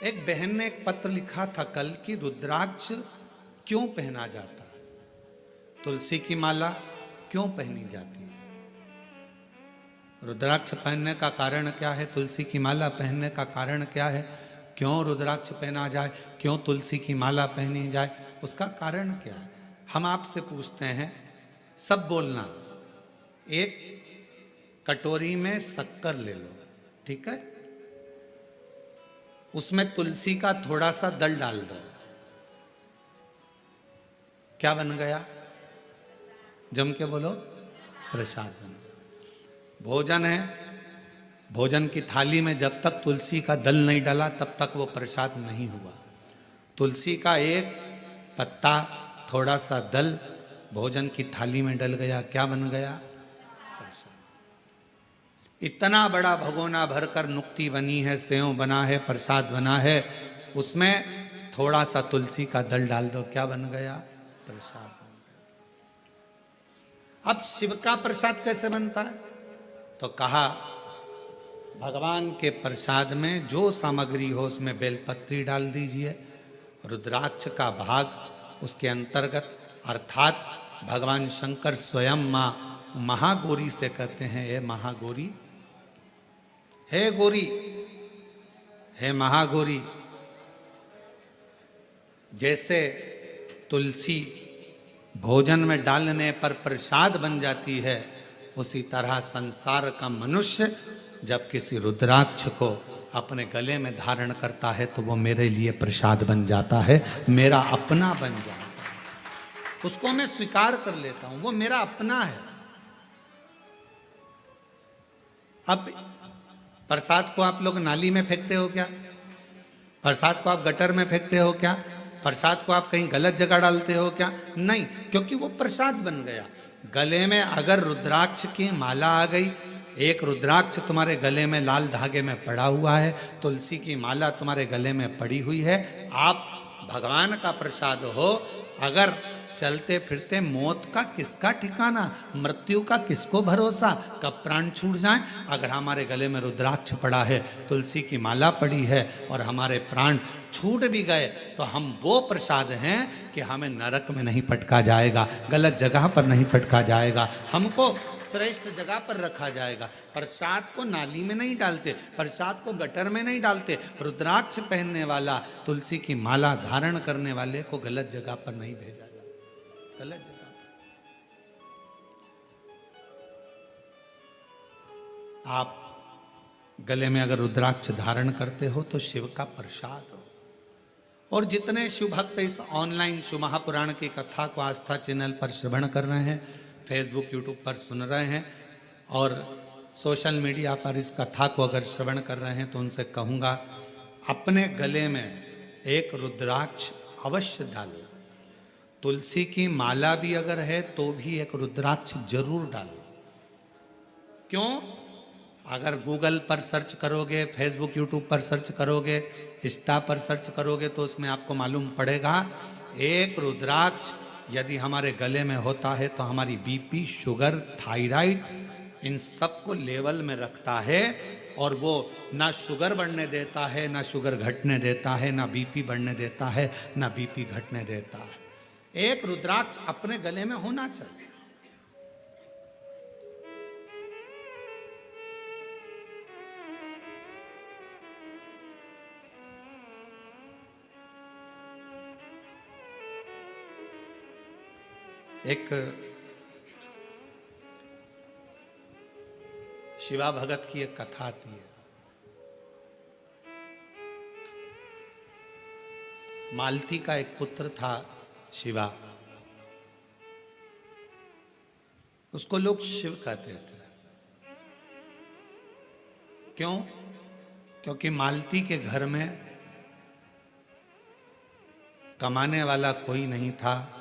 एक बहन ने एक पत्र लिखा था कल कि रुद्राक्ष क्यों पहना जाता है, तुलसी की माला क्यों पहनी जाती है। रुद्राक्ष पहनने का कारण क्या है, तुलसी की माला पहनने का कारण क्या है, क्यों रुद्राक्ष पहना जाए, क्यों तुलसी की माला पहनी जाए, उसका कारण क्या है। हम आपसे पूछते हैं, सब बोलना। एक कटोरी में शक्कर ले लो, ठीक है, उसमें तुलसी का थोड़ा सा दल डाल दो, क्या बन गया, जम के बोलो, प्रसाद बन गया। भोजन है, भोजन की थाली में जब तक तुलसी का दल नहीं डाला तब तक वो प्रसाद नहीं हुआ। तुलसी का एक पत्ता, थोड़ा सा दल भोजन की थाली में डल गया, क्या बन गया, प्रसाद। इतना बड़ा भगोना भरकर नुक्ति बनी है, सेव बना है, प्रसाद बना है, उसमें थोड़ा सा तुलसी का दल डाल दो, क्या बन गया, प्रसाद बन गया। अब शिव का प्रसाद कैसे बनता है, तो कहा भगवान के प्रसाद में जो सामग्री हो उसमें बेलपत्री डाल दीजिए, रुद्राक्ष का भाग उसके अंतर्गत, अर्थात भगवान शंकर स्वयं मां महागौरी से कहते हैं, हे महागौरी, हे गौरी, हे महागौरी। जैसे तुलसी भोजन में डालने पर प्रसाद बन जाती है, उसी तरह संसार का मनुष्य जब किसी रुद्राक्ष को अपने गले में धारण करता है तो वो मेरे लिए प्रसाद बन जाता है, मेरा अपना बन जाता है, उसको मैं स्वीकार कर लेता हूं, वो मेरा अपना है। अब प्रसाद को आप लोग नाली में फेंकते हो क्या, प्रसाद को आप गटर में फेंकते हो क्या, प्रसाद को आप कहीं गलत जगह डालते हो क्या, नहीं, क्योंकि वो प्रसाद बन गया। गले में अगर रुद्राक्ष की माला आ गई, एक रुद्राक्ष तुम्हारे गले में लाल धागे में पड़ा हुआ है, तुलसी की माला तुम्हारे गले में पड़ी हुई है, आप भगवान का प्रसाद हो। अगर चलते फिरते मौत का किसका ठिकाना, मृत्यु का किसको भरोसा, कब प्राण छूट जाए। अगर हमारे गले में रुद्राक्ष पड़ा है, तुलसी की माला पड़ी है और हमारे प्राण छूट भी गए तो हम वो प्रसाद हैं कि हमें नरक में नहीं पटका जाएगा, गलत जगह पर नहीं पटका जाएगा, हमको श्रेष्ठ जगह पर रखा जाएगा। प्रसाद को नाली में नहीं डालते, प्रसाद को गटर में नहीं डालते, रुद्राक्ष पहनने वाला, तुलसी की माला धारण करने वाले को गलत जगह पर नहीं भेजा जाता, गलत जगह पर। आप गले में अगर रुद्राक्ष धारण करते हो तो शिव का प्रसाद हो। और जितने शिव भक्त इस ऑनलाइन शिव महापुराण की कथा को आस्था चैनल पर श्रवण कर रहे हैं, फेसबुक यूट्यूब पर सुन रहे हैं और सोशल मीडिया पर इस कथा को अगर श्रवण कर रहे हैं, तो उनसे कहूँगा अपने गले में एक रुद्राक्ष अवश्य डालो। तुलसी की माला भी अगर है तो भी एक रुद्राक्ष जरूर डालो। क्यों? अगर गूगल पर सर्च करोगे, फेसबुक यूट्यूब पर सर्च करोगे, इंस्टा पर सर्च करोगे तो उसमें आपको मालूम पड़ेगा, एक रुद्राक्ष यदि हमारे गले में होता है तो हमारी बीपी, शुगर, थायराइड, इन सब को लेवल में रखता है और वो ना शुगर बढ़ने देता है, ना शुगर घटने देता है, ना बीपी बढ़ने देता है, ना बीपी घटने देता है। एक रुद्राक्ष अपने गले में होना चाहिए। एक शिवा भगत की एक कथा आती है। मालती का एक पुत्र था शिवा, उसको लोग शिव कहते थे। क्यों? क्योंकि मालती के घर में कमाने वाला कोई नहीं था,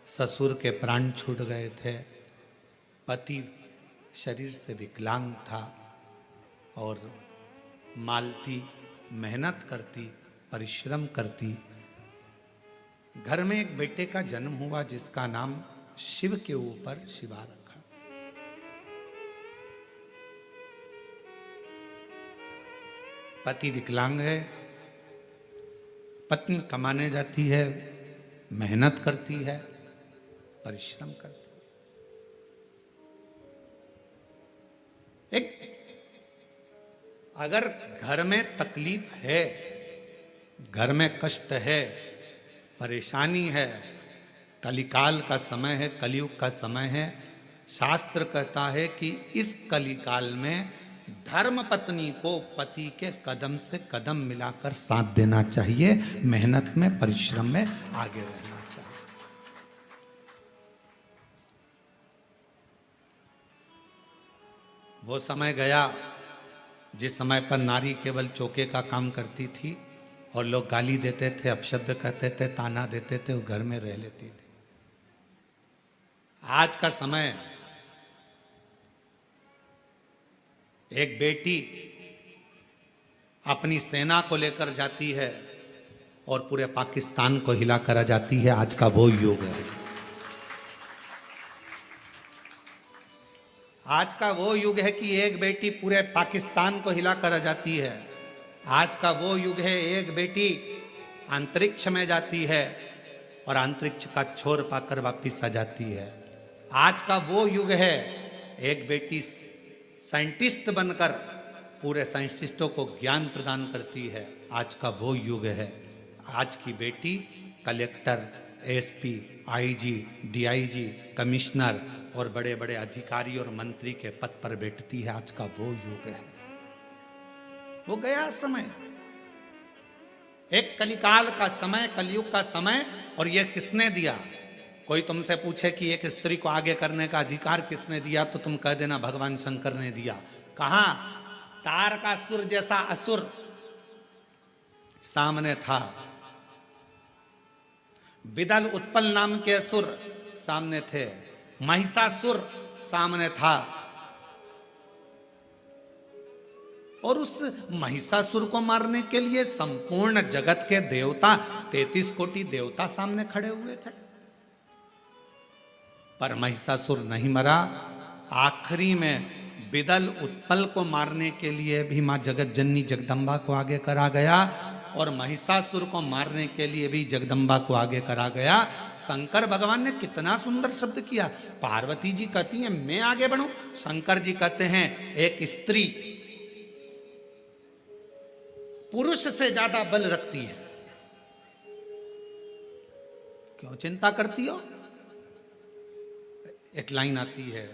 ससुर के प्राण छूट गए थे, पति शरीर से विकलांग था और मालती मेहनत करती, परिश्रम करती। घर में एक बेटे का जन्म हुआ जिसका नाम शिव के ऊपर शिवा रखा। पति विकलांग है, पत्नी कमाने जाती है, मेहनत करती है, परिश्रम करती है। एक अगर घर में तकलीफ है, घर में कष्ट है, परेशानी है, कलिकाल का समय है, कलयुग का समय है, शास्त्र कहता है कि इस कलिकाल में धर्म पत्नी को पति के कदम से कदम मिलाकर साथ देना चाहिए, मेहनत में, परिश्रम में आगे रहना चाहिए। वो समय गया जिस समय पर नारी केवल चौके का काम करती थी और लोग गाली देते थे, अपशब्द कहते थे, ताना देते थे, वो घर में रह लेती थी। आज का समय, एक बेटी अपनी सेना को लेकर जाती है और पूरे पाकिस्तान को हिला कर आ जाती है। आज का वो युग है। आज का वो युग है कि एक बेटी पूरे पाकिस्तान को हिला कर आ जाती है। आज का वो युग है, एक बेटी अंतरिक्ष में जाती है और अंतरिक्ष का छोर पाकर वापिस आ जाती है। आज का वो युग है, एक बेटी साइंटिस्ट बनकर पूरे साइंटिस्टों को ज्ञान प्रदान करती है। आज का वो युग है, आज की बेटी collector, SP, IG, DIG, commissioner और बड़े बड़े अधिकारी और मंत्री के पद पर बैठती है। आज का वो युग है। वो गया समय, एक कलिकाल का समय, कलयुग का समय। और ये किसने दिया? कोई तुमसे पूछे कि एक स्त्री को आगे करने का अधिकार किसने दिया, तो तुम कह देना भगवान शंकर ने दिया। कहां? तारकासुर जैसा असुर सामने था, विदल उत्पल नाम के असुर सामने थे, महिषासुर सामने था। और उस महिषासुर को मारने के लिए संपूर्ण जगत के देवता, 33 कोटि देवता सामने खड़े हुए थे, पर महिषासुर नहीं मरा। आखिरी में विदल उत्पल को मारने के लिए भी मां जगत जननी जगदम्बा को आगे करा गया और महिषासुर को मारने के लिए भी जगदम्बा को आगे करा गया। शंकर भगवान ने कितना सुंदर शब्द किया। पार्वती जी कहती हैं मैं आगे बढ़ूं, शंकर जी कहते हैं एक स्त्री पुरुष से ज्यादा बल रखती है, क्यों चिंता करती हो? एक लाइन आती है,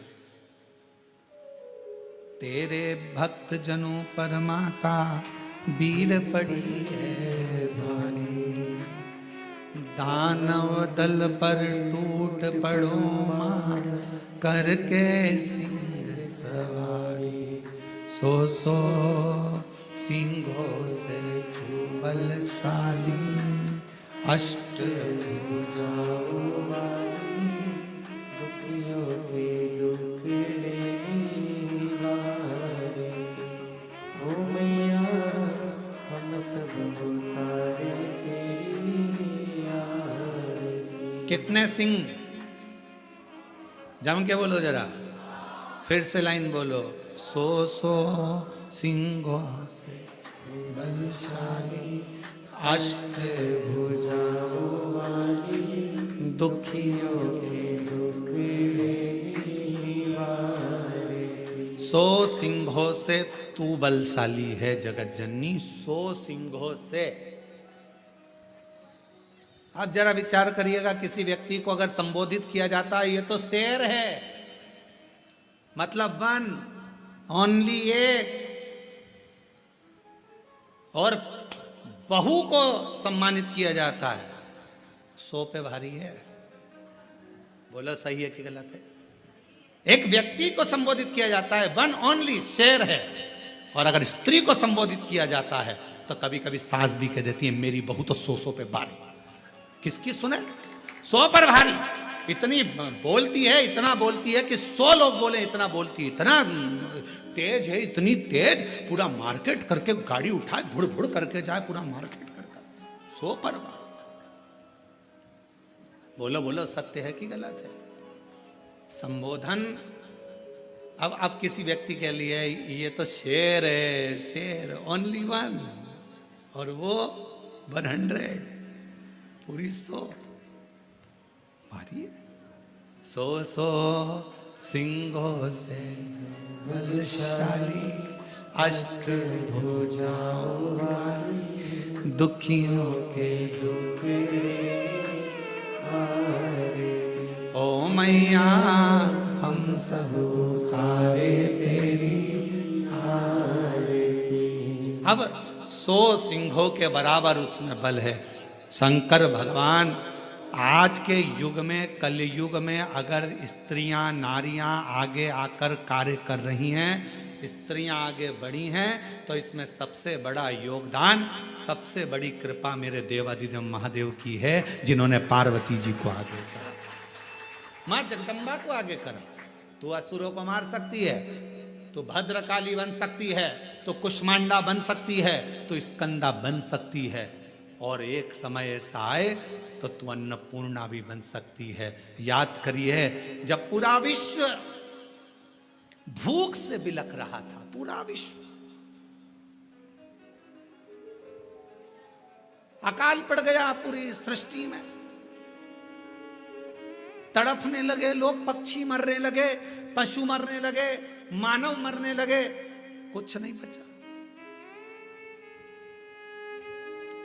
तेरे भक्त जनों पर माता भीड़ पड़ी है भारी, दानव दल पर टूट पड़ो मां करके सिंह सवारी, सो सिंहों से बलशाली, अष्ट भुजाओं वाली, दुखियों के दुख लेने वाली, ओ मैया हम सब उतारे तेरी आरती। कितने सिंह? जम के बोलो जरा, फिर से लाइन बोलो, सो सिंहों से बलशाली, अष्ट भुजाओं वाली, दुखियों के दुख लेने वाली। 100 सिंहों से तू बलशाली है जगत जननी, 100 सिंहों से। आप जरा विचार करिएगा, किसी व्यक्ति को अगर संबोधित किया जाता है ये तो शेर है, मतलब वन ओनली एक, और बहू को सम्मानित किया जाता है 100 पे भारी है। बोलो सही है कि गलत है? एक व्यक्ति को संबोधित किया जाता है वन ओनली, शेर है। और अगर स्त्री को संबोधित किया जाता है तो कभी कभी सास भी कह देती है मेरी बहू तो 100 पे भारी। किसकी सुने? 100 पर भारी। इतनी बोलती है, इतना बोलती है कि 100 लोग बोले इतना बोलती है, इतना तेज है, इतनी तेज, पूरा मार्केट करके गाड़ी उठाए, भुड़ भुड़ करके जाए, पूरा मार्केट करके 100 पर। बोलो बोलो, सत्य है कि गलत है? संबोधन अब किसी व्यक्ति के लिए ये तो शेर है, शेर ओनली वन, और वो 100। पूरी सो मारिए। सो सो सिंहों से बलशाली, अष्ट भुजाओं वाली, दुखियों के दुख हारे। ओ मैया हम सब उतारे तेरी आरती। अब 100 सिंहों के बराबर उसमें बल है। शंकर भगवान आज के युग में, कलयुग में अगर स्त्रियां नारियां आगे आकर कार्य कर रही हैं, स्त्रियां आगे बढ़ी हैं, तो इसमें सबसे बड़ा योगदान, सबसे बड़ी कृपा मेरे देवादिदेव महादेव की है, जिन्होंने पार्वती जी को आगे करा, मां जगदम्बा को आगे करा। तू असुरों को मार सकती है, तो भद्रकाली बन सकती है, तो कुष्मांडा बन सकती है, तो स्कंदा बन सकती है, और एक समय ऐसा आए तो तू अन्नपूर्णा भी बन सकती है। याद करिए, जब पूरा विश्व भूख से बिलख रहा था, पूरा विश्व, अकाल पड़ गया पूरी सृष्टि में, तड़पने लगे लोग, पक्षी मरने लगे, पशु मरने लगे, मानव मरने लगे, कुछ नहीं बचा।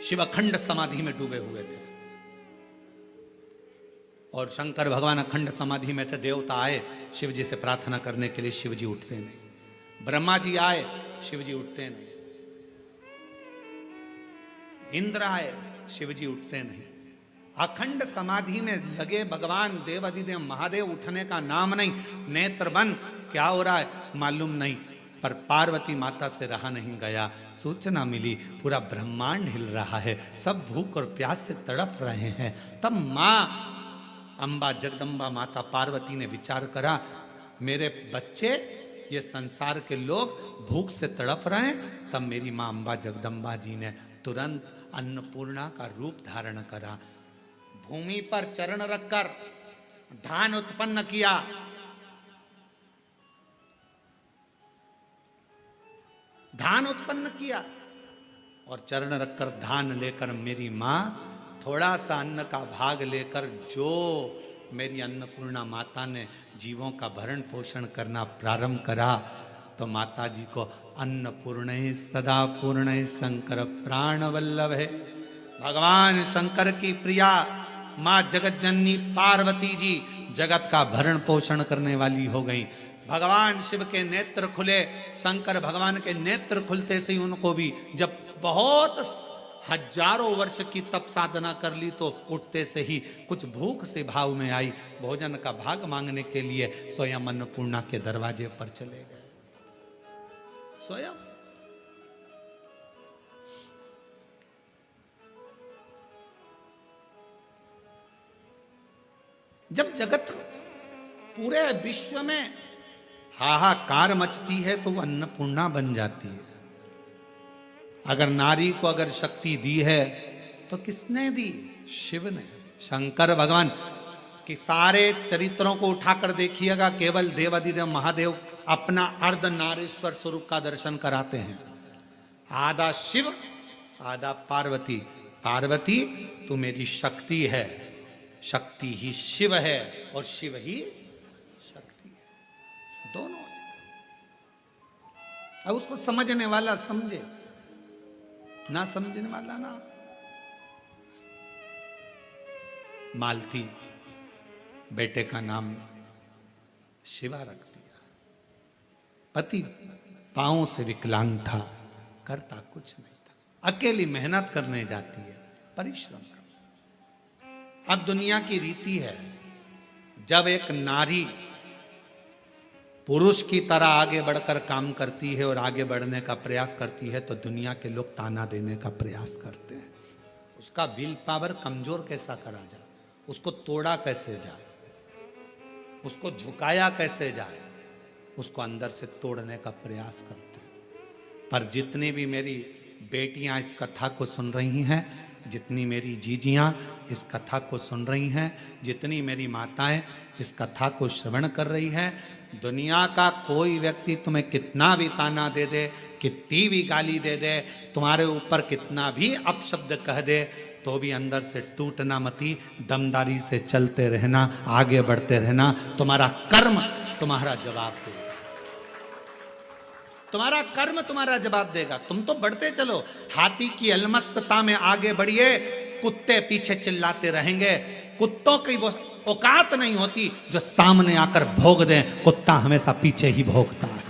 शिव अखंड समाधि में डूबे हुए थे, और शंकर भगवान अखंड समाधि में थे। देवता आए शिव जी से प्रार्थना करने के लिए, शिव जी उठते नहीं। ब्रह्मा जी आए, शिव जी उठते नहीं। इंद्र आए, शिव जी उठते नहीं। अखंड समाधि में लगे भगवान देवादिदेव महादेव, उठने का नाम नहीं। नेत्र बंद, क्या हो रहा है मालूम नहीं, पर पार्वती माता से रहा नहीं गया। सूचना मिली पूरा ब्रह्मांड हिल रहा है, सब भूख और प्यास से तड़प रहे हैं। तब मां अंबा जगदम्बा माता पार्वती ने विचार करा, मेरे बच्चे, ये संसार के लोग भूख से तड़प रहे हैं। तब मेरी मां अंबा जगदम्बा जी ने तुरंत अन्नपूर्णा का रूप धारण करा। भूमि पर चरण रखकर धान उत्पन्न किया। धान उत्पन्न किया और चरण रखकर धान लेकर मेरी मां थोड़ा सा अन्न का भाग लेकर, जो मेरी अन्नपूर्णा माता ने जीवों का भरण पोषण करना प्रारंभ करा, तो माता जी को अन्नपूर्ण सदा पूर्ण शंकर प्राण वल्लभ है। भगवान शंकर की प्रिया मां जगत जननी पार्वती जी जगत का भरण पोषण करने वाली हो गई। भगवान शिव के नेत्र खुले, शंकर भगवान के नेत्र खुलते से ही उनको भी, जब बहुत हजारों वर्ष की तप साधना कर ली, तो उठते से ही कुछ भूख से भाव में आई, भोजन का भाग मांगने के लिए स्वयं अन्नपूर्णा के दरवाजे पर चले गए। स्वयं जब जगत पूरे विश्व में हाहाकार मचती है, तो वो अन्नपूर्णा बन जाती है। अगर नारी को अगर शक्ति दी है तो किसने दी? शिव ने। शंकर भगवान कि सारे चरित्रों को उठाकर देखिएगा, केवल देवादिदेव महादेव अपना अर्ध नारेश्वर स्वरूप का दर्शन कराते हैं। आधा शिव आधा पार्वती। पार्वती तू मेरी शक्ति है, शक्ति ही शिव है और शिव ही शक्ति है, दोनों। अब उसको समझने वाला समझे, ना समझने वाला ना। मालती बेटे का नाम शिवा रख दिया। पति पांवों से विकलांग था, करता कुछ नहीं था। अकेली मेहनत करने जाती है, परिश्रम कर। अब दुनिया की रीति है, जब एक नारी पुरुष की तरह आगे बढ़कर काम करती है और आगे बढ़ने का प्रयास करती है, तो दुनिया के लोग ताना देने का प्रयास करते हैं। उसका विल पावर कमजोर कैसा करा जाए, उसको तोड़ा कैसे जाए, उसको झुकाया कैसे जाए, उसको अंदर से तोड़ने का प्रयास करते हैं। पर जितनी भी मेरी बेटियां इस कथा को सुन रही हैं, जितनी मेरी जीजियां इस कथा को सुन रही हैं, जितनी मेरी माताएं इस कथा को श्रवण कर रही हैं, दुनिया का कोई व्यक्ति तुम्हें कितना भी ताना दे दे, कितनी भी गाली दे दे, तुम्हारे ऊपर कितना भी अपशब्द कह दे, तो भी अंदर से टूटना मती, दमदारी से चलते रहना, आगे बढ़ते रहना। तुम्हारा कर्म तुम्हारा जवाब देगा, तुम्हारा कर्म तुम्हारा जवाब देगा। तुम तो बढ़ते चलो, हाथी की अलमस्तता में आगे बढ़िए, कुत्ते पीछे चिल्लाते रहेंगे। कुत्तों की वो औकात नहीं होती जो सामने आकर भोग दें, कुत्ता हमेशा पीछे ही भोगता है।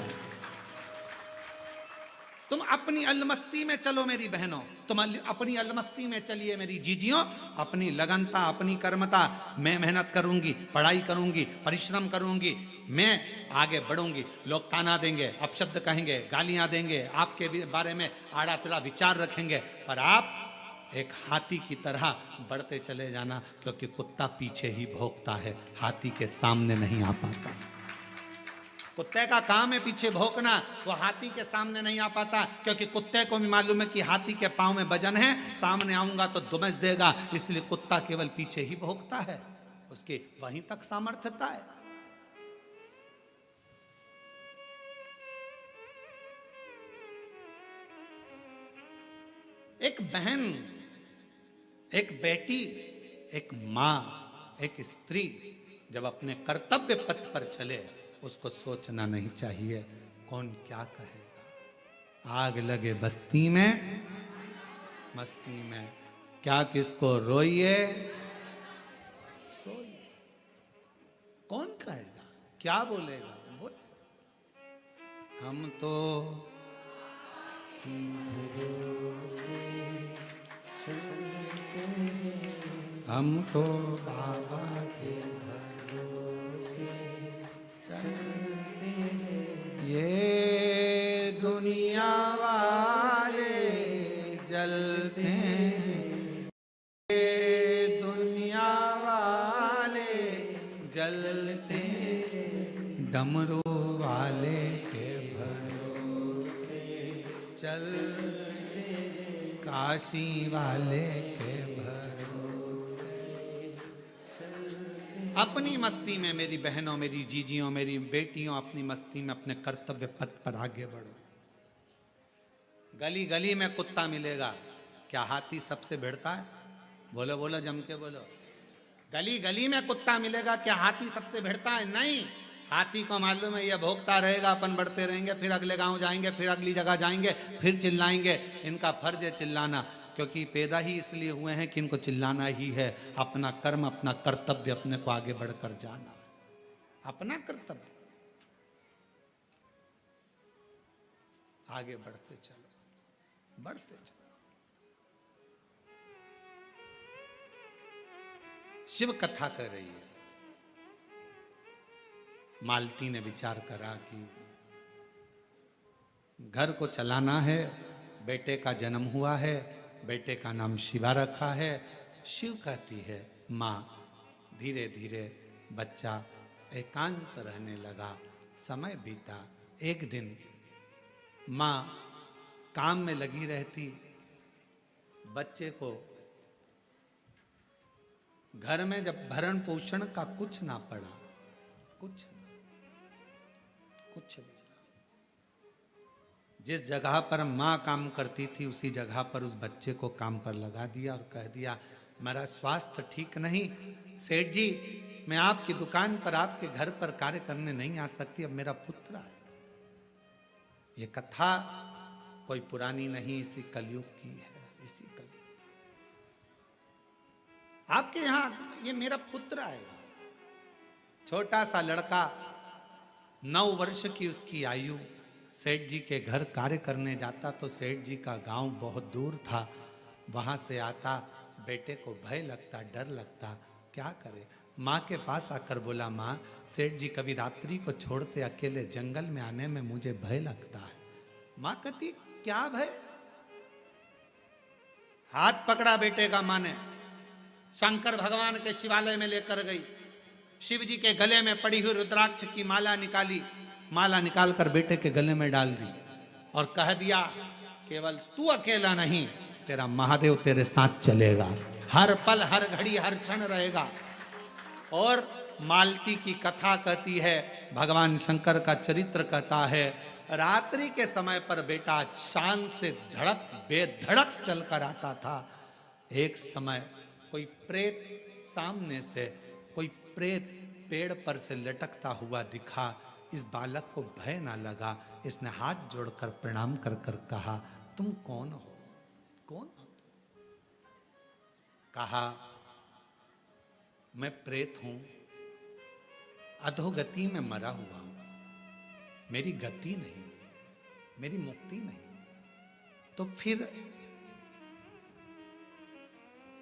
तुम अपनी अलमस्ती में चलो मेरी बहनों, तुम अपनी अलमस्ती में चलिए मेरी जीजियों, अपनी लगनता, अपनी कर्मता। मैं मेहनत करूंगी, पढ़ाई करूंगी, परिश्रम करूंगी, मैं आगे बढ़ूंगी। लोग ताना देंगे, अपशब्द कहेंगे, गालियां देंगे, आपके बारे में आड़ा तिड़ा विचार रखेंगे, पर आप एक हाथी की तरह बढ़ते चले जाना, क्योंकि कुत्ता पीछे ही भौंकता है, हाथी के सामने नहीं आ पाता। कुत्ते का काम है पीछे भौंकना, वो हाथी के सामने नहीं आ पाता, क्योंकि कुत्ते को भी मालूम है कि हाथी के पांव में वजन है, सामने आऊंगा तो दुमस देगा, इसलिए कुत्ता केवल पीछे ही भौंकता है, उसके वहीं तक सामर्थ्यता है। एक बहन, एक बेटी, एक मां, एक स्त्री जब अपने कर्तव्य पथ पर चले, उसको सोचना नहीं चाहिए कौन क्या कहेगा। आग लगे बस्ती में, मस्ती में, क्या किसको रोइए सोइए, कौन कहेगा, क्या बोलेगा, बोले। हम तो बाबा के भरोसे चलते हैं, ये दुनिया वाले जलते हैं, ये दुनिया वाले जलते हैं, डमरू वाले के भरोसे चलते, काशी वाले के अपनी मस्ती में। मेरी बहनों, मेरी जीजियों, मेरी बेटियों, अपनी मस्ती में अपने कर्तव्य पथ पर आगे बढ़ो। गली गली में कुत्ता मिलेगा, क्या हाथी सबसे भिड़ता है? बोलो बोलो, जम के बोलो। गली गली में कुत्ता मिलेगा, क्या हाथी सबसे भिड़ता है? नहीं। हाथी को मालूम है यह भोगता रहेगा, अपन बढ़ते रहेंगे, फिर अगले गांव जाएंगे, फिर अगली जगह जाएंगे, फिर चिल्लाएंगे। इनका फर्ज है चिल्लाना, क्योंकि पैदा ही इसलिए हुए हैं कि इनको चिल्लाना ही है। अपना कर्म, अपना कर्तव्य, अपने को आगे बढ़कर जाना, अपना कर्तव्य, आगे बढ़ते चलो, बढ़ते चलो। शिव कथा कर रही है। मालती ने विचार करा कि घर को चलाना है, बेटे का जन्म हुआ है, बेटे का नाम शिवा रखा है। शिव कहती है माँ। धीरे धीरे बच्चा एकांत रहने लगा, समय बीता। एक दिन माँ काम में लगी रहती, बच्चे को घर में जब भरण पोषण का कुछ ना पड़ा, कुछ भी, जिस जगह पर माँ काम करती थी उसी जगह पर उस बच्चे को काम पर लगा दिया और कह दिया मेरा स्वास्थ्य ठीक नहीं, सेठ जी मैं आपकी दुकान पर, आपके घर पर कार्य करने नहीं आ सकती, अब मेरा पुत्र है। ये कथा कोई पुरानी नहीं, इसी कलयुग की है, इसी कलयुग। आपके यहां ये मेरा पुत्र आएगा, छोटा सा लड़का, 9 वर्ष की उसकी आयु, सेठ जी के घर कार्य करने जाता तो सेठ जी का गांव बहुत दूर था, वहां से आता, बेटे को भय लगता, डर लगता, क्या करे। माँ के पास आकर बोला माँ, सेठ जी कभी रात्रि को छोड़ते अकेले जंगल में आने में मुझे भय लगता है। माँ कहती क्या भय? हाथ पकड़ा बेटे का माँ ने, शंकर भगवान के शिवालय में लेकर गई, शिव जी के गले में पड़ी हुई रुद्राक्ष की माला निकाली, माला निकालकर बेटे के गले में डाल दी और कह दिया केवल तू अकेला नहीं, तेरा महादेव तेरे साथ चलेगा, हर पल हर घड़ी हर क्षण रहेगा। और मालती की कथा कहती है, भगवान शंकर का चरित्र कहता है, रात्रि के समय पर बेटा शान से धड़क बेधड़क चलकर आता था, एक समय कोई प्रेत सामने से, कोई प्रेत पेड़ पर से लटकता हुआ दिखा। इस बालक को भय ना लगा, इसने हाथ जोड़कर प्रणाम कर कर कहा, तुम कौन हो? कौन हो? कहा, मैं प्रेत हूं, अधोगति में मरा हुआ हूं, मेरी गति नहीं, मेरी मुक्ति नहीं। तो फिर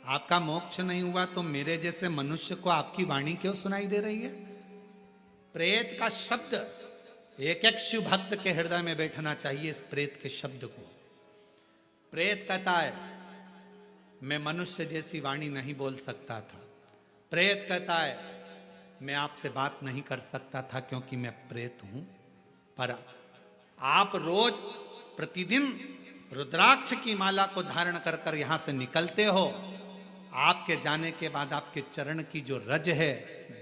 आपका मोक्ष नहीं हुआ तो मेरे जैसे मनुष्य को आपकी वाणी क्यों सुनाई दे रही है? प्रेत का शब्द एक एक शिव भक्त के हृदय में बैठना चाहिए। इस प्रेत के शब्द को, प्रेत कहता है मैं मनुष्य जैसी वाणी नहीं बोल सकता था। प्रेत कहता है मैं आपसे बात नहीं कर सकता था क्योंकि मैं प्रेत हूं। पर आप रोज प्रतिदिन रुद्राक्ष की माला को धारण कर कर यहां से निकलते हो। आपके जाने के बाद आपके चरण की जो रज है,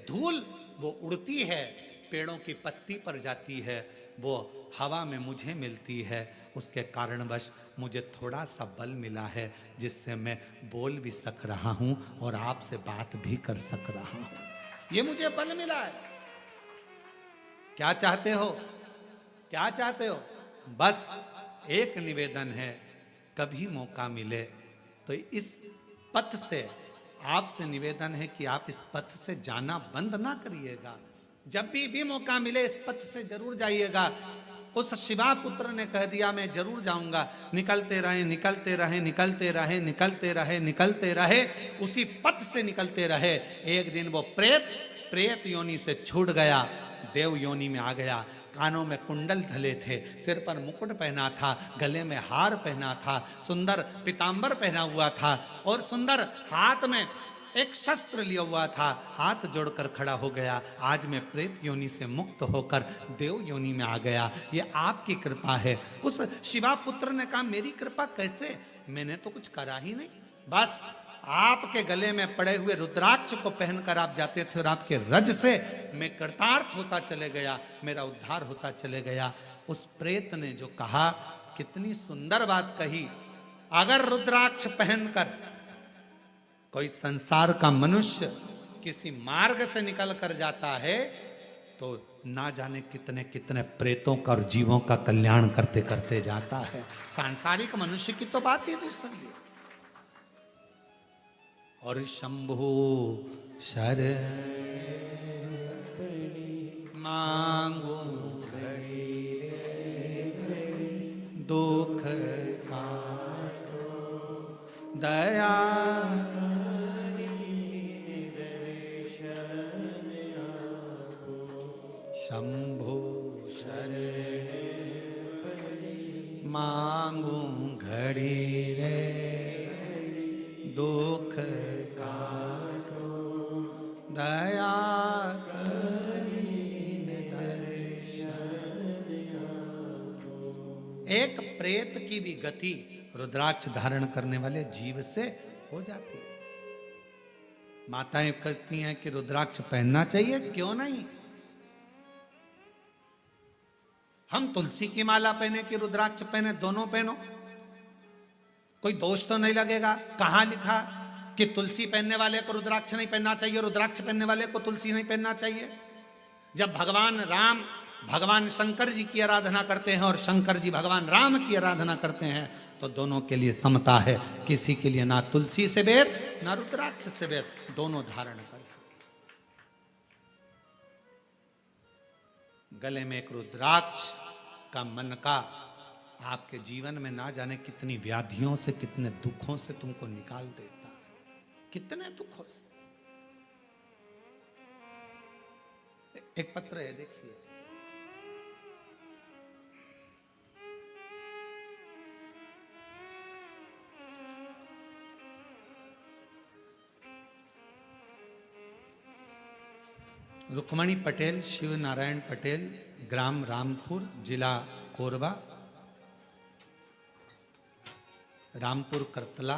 धूल, वो उड़ती है, पेड़ों की पत्ती पर जाती है, वो हवा में मुझे मिलती है। उसके कारणवश मुझे थोड़ा सा बल मिला है जिससे मैं बोल भी सक रहा हूं और आपसे बात भी कर सक रहा हूं। ये मुझे बल मिला है। क्या चाहते हो? क्या चाहते हो? बस एक निवेदन है, कभी मौका मिले तो इस पथ से आपसे निवेदन है कि आप इस पथ से जाना बंद ना करिएगा। जब भी मौका मिले इस पथ से जरूर जाइएगा। उस शिवा पुत्र ने कह दिया मैं जरूर जाऊंगा। निकलते रहे, निकलते रहे, निकलते रहे, निकलते रहे, निकलते रहे, उसी पथ से निकलते रहे। एक दिन वो प्रेत योनि से छूट गया, देव योनि में आ गया। कानों में कुंडल धले थे, सिर पर मुकुट पहना था, गले में हार पहना था, सुंदर पीतांबर पहना हुआ था और सुंदर हाथ में एक शस्त्र लिया हुआ था। हाथ जोड़कर खड़ा हो गया, आज मैं प्रेत योनि से मुक्त होकर देव योनि में आ गया। ये आपकी कृपा है। उस शिवा पुत्र ने कहा मेरी कृपा कैसे? मैंने तो कुछ करा ही नहीं। बस आपके गले में पड़े हुए रुद्राक्ष को पहनकर आप जाते थे और आपके रज से मैं कृतार्थ होता चले गया, मेरा उद्धार होता चले गया। उस प्रेत ने जो कहा, कितनी सुंदर बात कही। अगर रुद्राक्ष पहनकर कोई संसार का मनुष्य किसी मार्ग से निकल कर जाता है तो ना जाने कितने कितने प्रेतों का और जीवों का कल्याण करते करते जाता है। सांसारिक मनुष्य की तो बात ही दूसरी है। और शंभु शरण मांगो दुख काटो दया शंभु शरण मांगू घड़ी रे दुख काटो दया करीने दर्शन। एक प्रेत की भी गति रुद्राक्ष धारण करने वाले जीव से हो जाती है। माताएं कहती हैं कि रुद्राक्ष पहनना चाहिए, क्यों नहीं? हम तुलसी की माला पहने कि रुद्राक्ष पहने, दोनों पहनो, कोई दोष तो नहीं लगेगा। कहां लिखा कि तुलसी पहनने वाले को रुद्राक्ष नहीं पहनना चाहिए, रुद्राक्ष पहनने वाले को तुलसी नहीं पहनना चाहिए? जब भगवान राम भगवान शंकर जी की आराधना करते हैं और शंकर जी भगवान राम की आराधना करते हैं तो दोनों के लिए समता है। किसी के लिए ना तुलसी से बैर ना रुद्राक्ष से बैर, दोनों धारण कर सकते। गले में एक रुद्राक्ष का मनका आपके जीवन में ना जाने कितनी व्याधियों से, कितने दुखों से तुमको निकाल देता है, कितने दुखों से। एक पत्र है, देखिए। रुक्मणी पटेल, शिव नारायण पटेल, ग्राम रामपुर, जिला कोरबा, रामपुर करतला,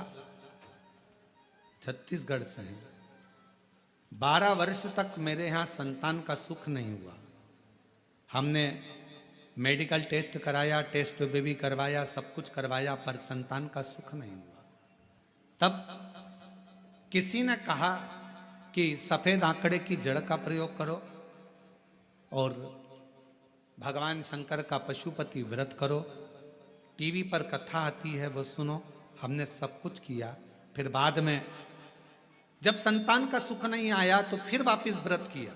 छत्तीसगढ़ से हैं। 12 वर्ष तक मेरे यहाँ संतान का सुख नहीं हुआ। हमने मेडिकल टेस्ट कराया, टेस्ट बेबी करवाया, सब कुछ करवाया, पर संतान का सुख नहीं हुआ। तब किसी ने कहा कि सफेद आंकड़े की जड़ का प्रयोग करो और भगवान शंकर का पशुपति व्रत करो, टीवी पर कथा आती है वो सुनो। हमने सब कुछ किया, फिर बाद में जब संतान का सुख नहीं आया तो फिर वापस व्रत किया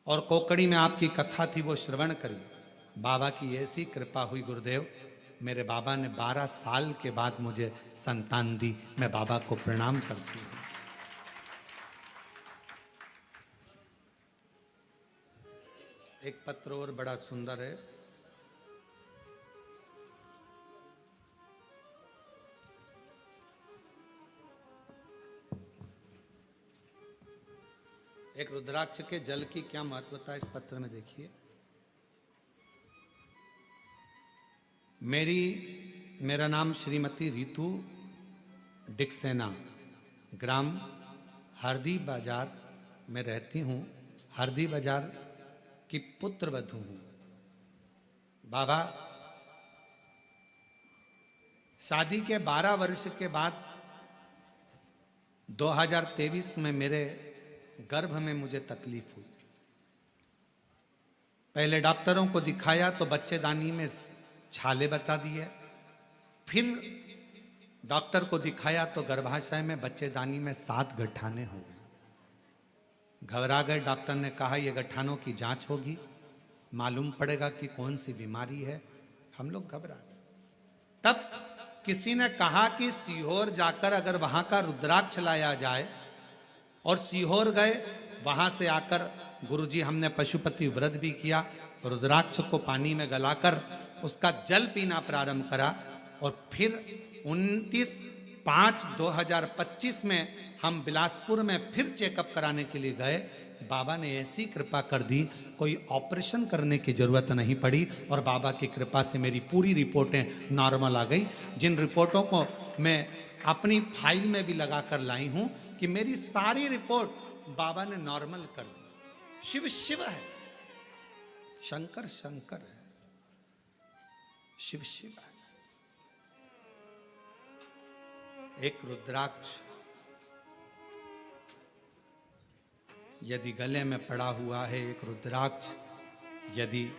और कोकड़ी में आपकी कथा थी वो श्रवण करी। बाबा की ऐसी कृपा हुई गुरुदेव, मेरे बाबा ने 12 साल के बाद मुझे संतान दी। मैं बाबा को प्रणाम करती हूँ। एक पत्र और बड़ा सुंदर है। एक रुद्राक्ष के जल की क्या महत्वता है इस पत्र में देखिए। मेरा नाम श्रीमती रितु डिक्सेना, ग्राम हरदी बाजार में रहती हूँ। हरदी बाजार की पुत्र वधू हूँ। बाबा, शादी के 12 वर्ष के बाद 2023 में मेरे गर्भ में मुझे तकलीफ हुई। पहले डॉक्टरों को दिखाया तो बच्चेदानी में छाले बता दिए, फिर डॉक्टर को दिखाया तो गर्भाशय में बच्चेदानी में 7 गठाने हो गए। घबरा गए। डॉक्टर ने कहा ये गठानों की जांच होगी, मालूम पड़ेगा कि कौन सी बीमारी है। हम लोग घबरा गए। तब किसी ने कहा कि सीहोर जाकर अगर वहां का रुद्राक्ष लाया जाए, और सीहोर गए। वहां से आकर गुरुजी हमने पशुपति व्रत भी किया। रुद्राक्ष को पानी में गलाकर उसका जल पीना प्रारंभ करा और फिर 29/5/2025 में हम बिलासपुर में फिर चेकअप कराने के लिए गए। बाबा ने ऐसी कृपा कर दी, कोई ऑपरेशन करने की जरूरत नहीं पड़ी और बाबा की कृपा से मेरी पूरी रिपोर्टें नॉर्मल आ गई। जिन रिपोर्टों को मैं अपनी फाइल में भी लगाकर लाई हूं कि मेरी सारी रिपोर्ट बाबा ने नॉर्मल कर दी। शिव शिव है, शंकर शंकर है, शिव शिव है। एक रुद्राक्ष यदि गले में पड़ा हुआ है, एक रुद्राक्ष यदि